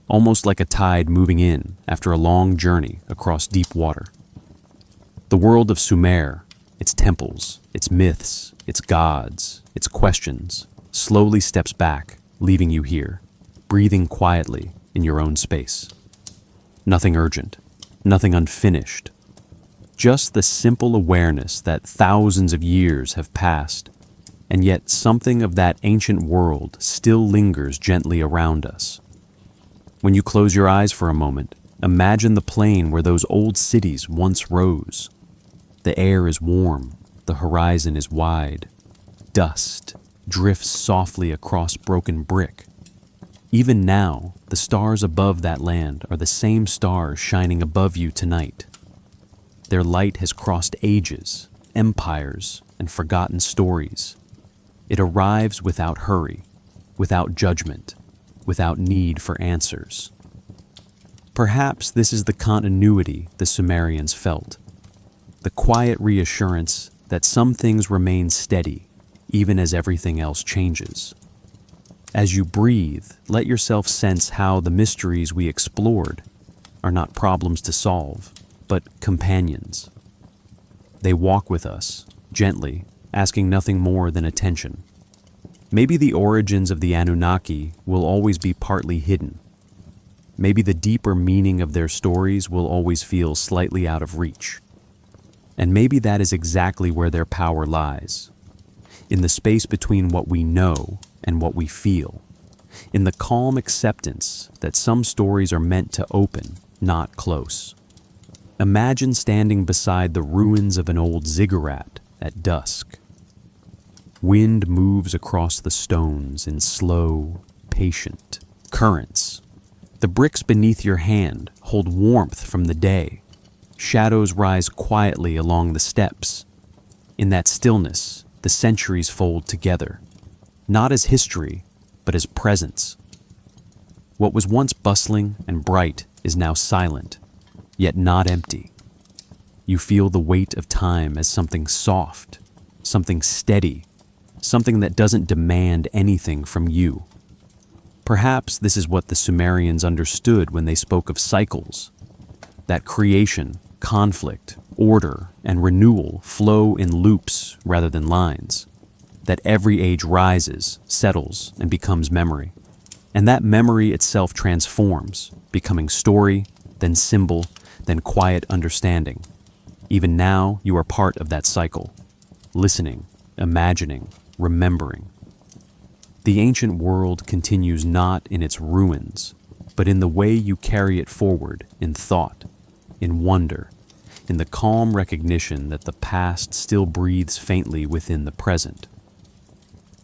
almost like a tide moving in after a long journey across deep water. The world of Sumer, its temples, its myths, its gods, its questions, slowly steps back, leaving you here, breathing quietly in your own space. Nothing urgent, nothing unfinished, just the simple awareness that thousands of years have passed, and yet something of that ancient world still lingers gently around us. When you close your eyes for a moment, imagine the plain where those old cities once rose. The air is warm, the horizon is wide. Dust drifts softly across broken brick. Even now, the stars above that land are the same stars shining above you tonight. Their light has crossed ages, empires, and forgotten stories. It arrives without hurry, without judgment, without need for answers. Perhaps this is the continuity the Sumerians felt, the quiet reassurance that some things remain steady even as everything else changes. As you breathe, let yourself sense how the mysteries we explored are not problems to solve, but companions. They walk with us, gently, asking nothing more than attention. Maybe the origins of the Anunnaki will always be partly hidden. Maybe the deeper meaning of their stories will always feel slightly out of reach. And maybe that is exactly where their power lies, in the space between what we know and what we feel, in the calm acceptance that some stories are meant to open, not close. Imagine standing beside the ruins of an old ziggurat at dusk. Wind moves across the stones in slow, patient currents. The bricks beneath your hand hold warmth from the day. Shadows rise quietly along the steps. In that stillness, the centuries fold together, not as history, but as presence. What was once bustling and bright is now silent, yet not empty. You feel the weight of time as something soft, something steady, something that doesn't demand anything from you. Perhaps this is what the Sumerians understood when they spoke of cycles, that creation, conflict, order, and renewal flow in loops rather than lines, that every age rises, settles, and becomes memory. And that memory itself transforms, becoming story, then symbol, then quiet understanding. Even now, you are part of that cycle, listening, imagining, remembering. The ancient world continues not in its ruins, but in the way you carry it forward in thought, in wonder, in the calm recognition that the past still breathes faintly within the present.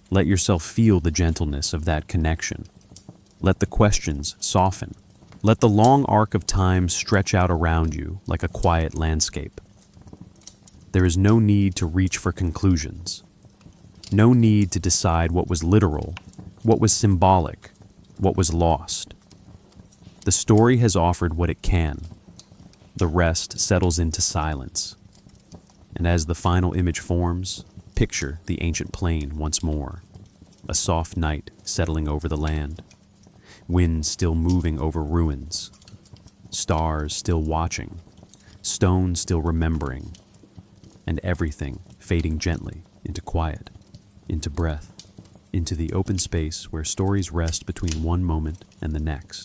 Let yourself feel the gentleness of that connection. Let the questions soften. Let the long arc of time stretch out around you like a quiet landscape. There is no need to reach for conclusions. No need to decide what was literal, what was symbolic, what was lost. The story has offered what it can. The rest settles into silence. And as the final image forms, picture the ancient plain once more. A soft night settling over the land. Wind still moving over ruins. Stars still watching. Stone still remembering. And everything fading gently into quiet, into breath, into the open space where stories rest between one moment and the next.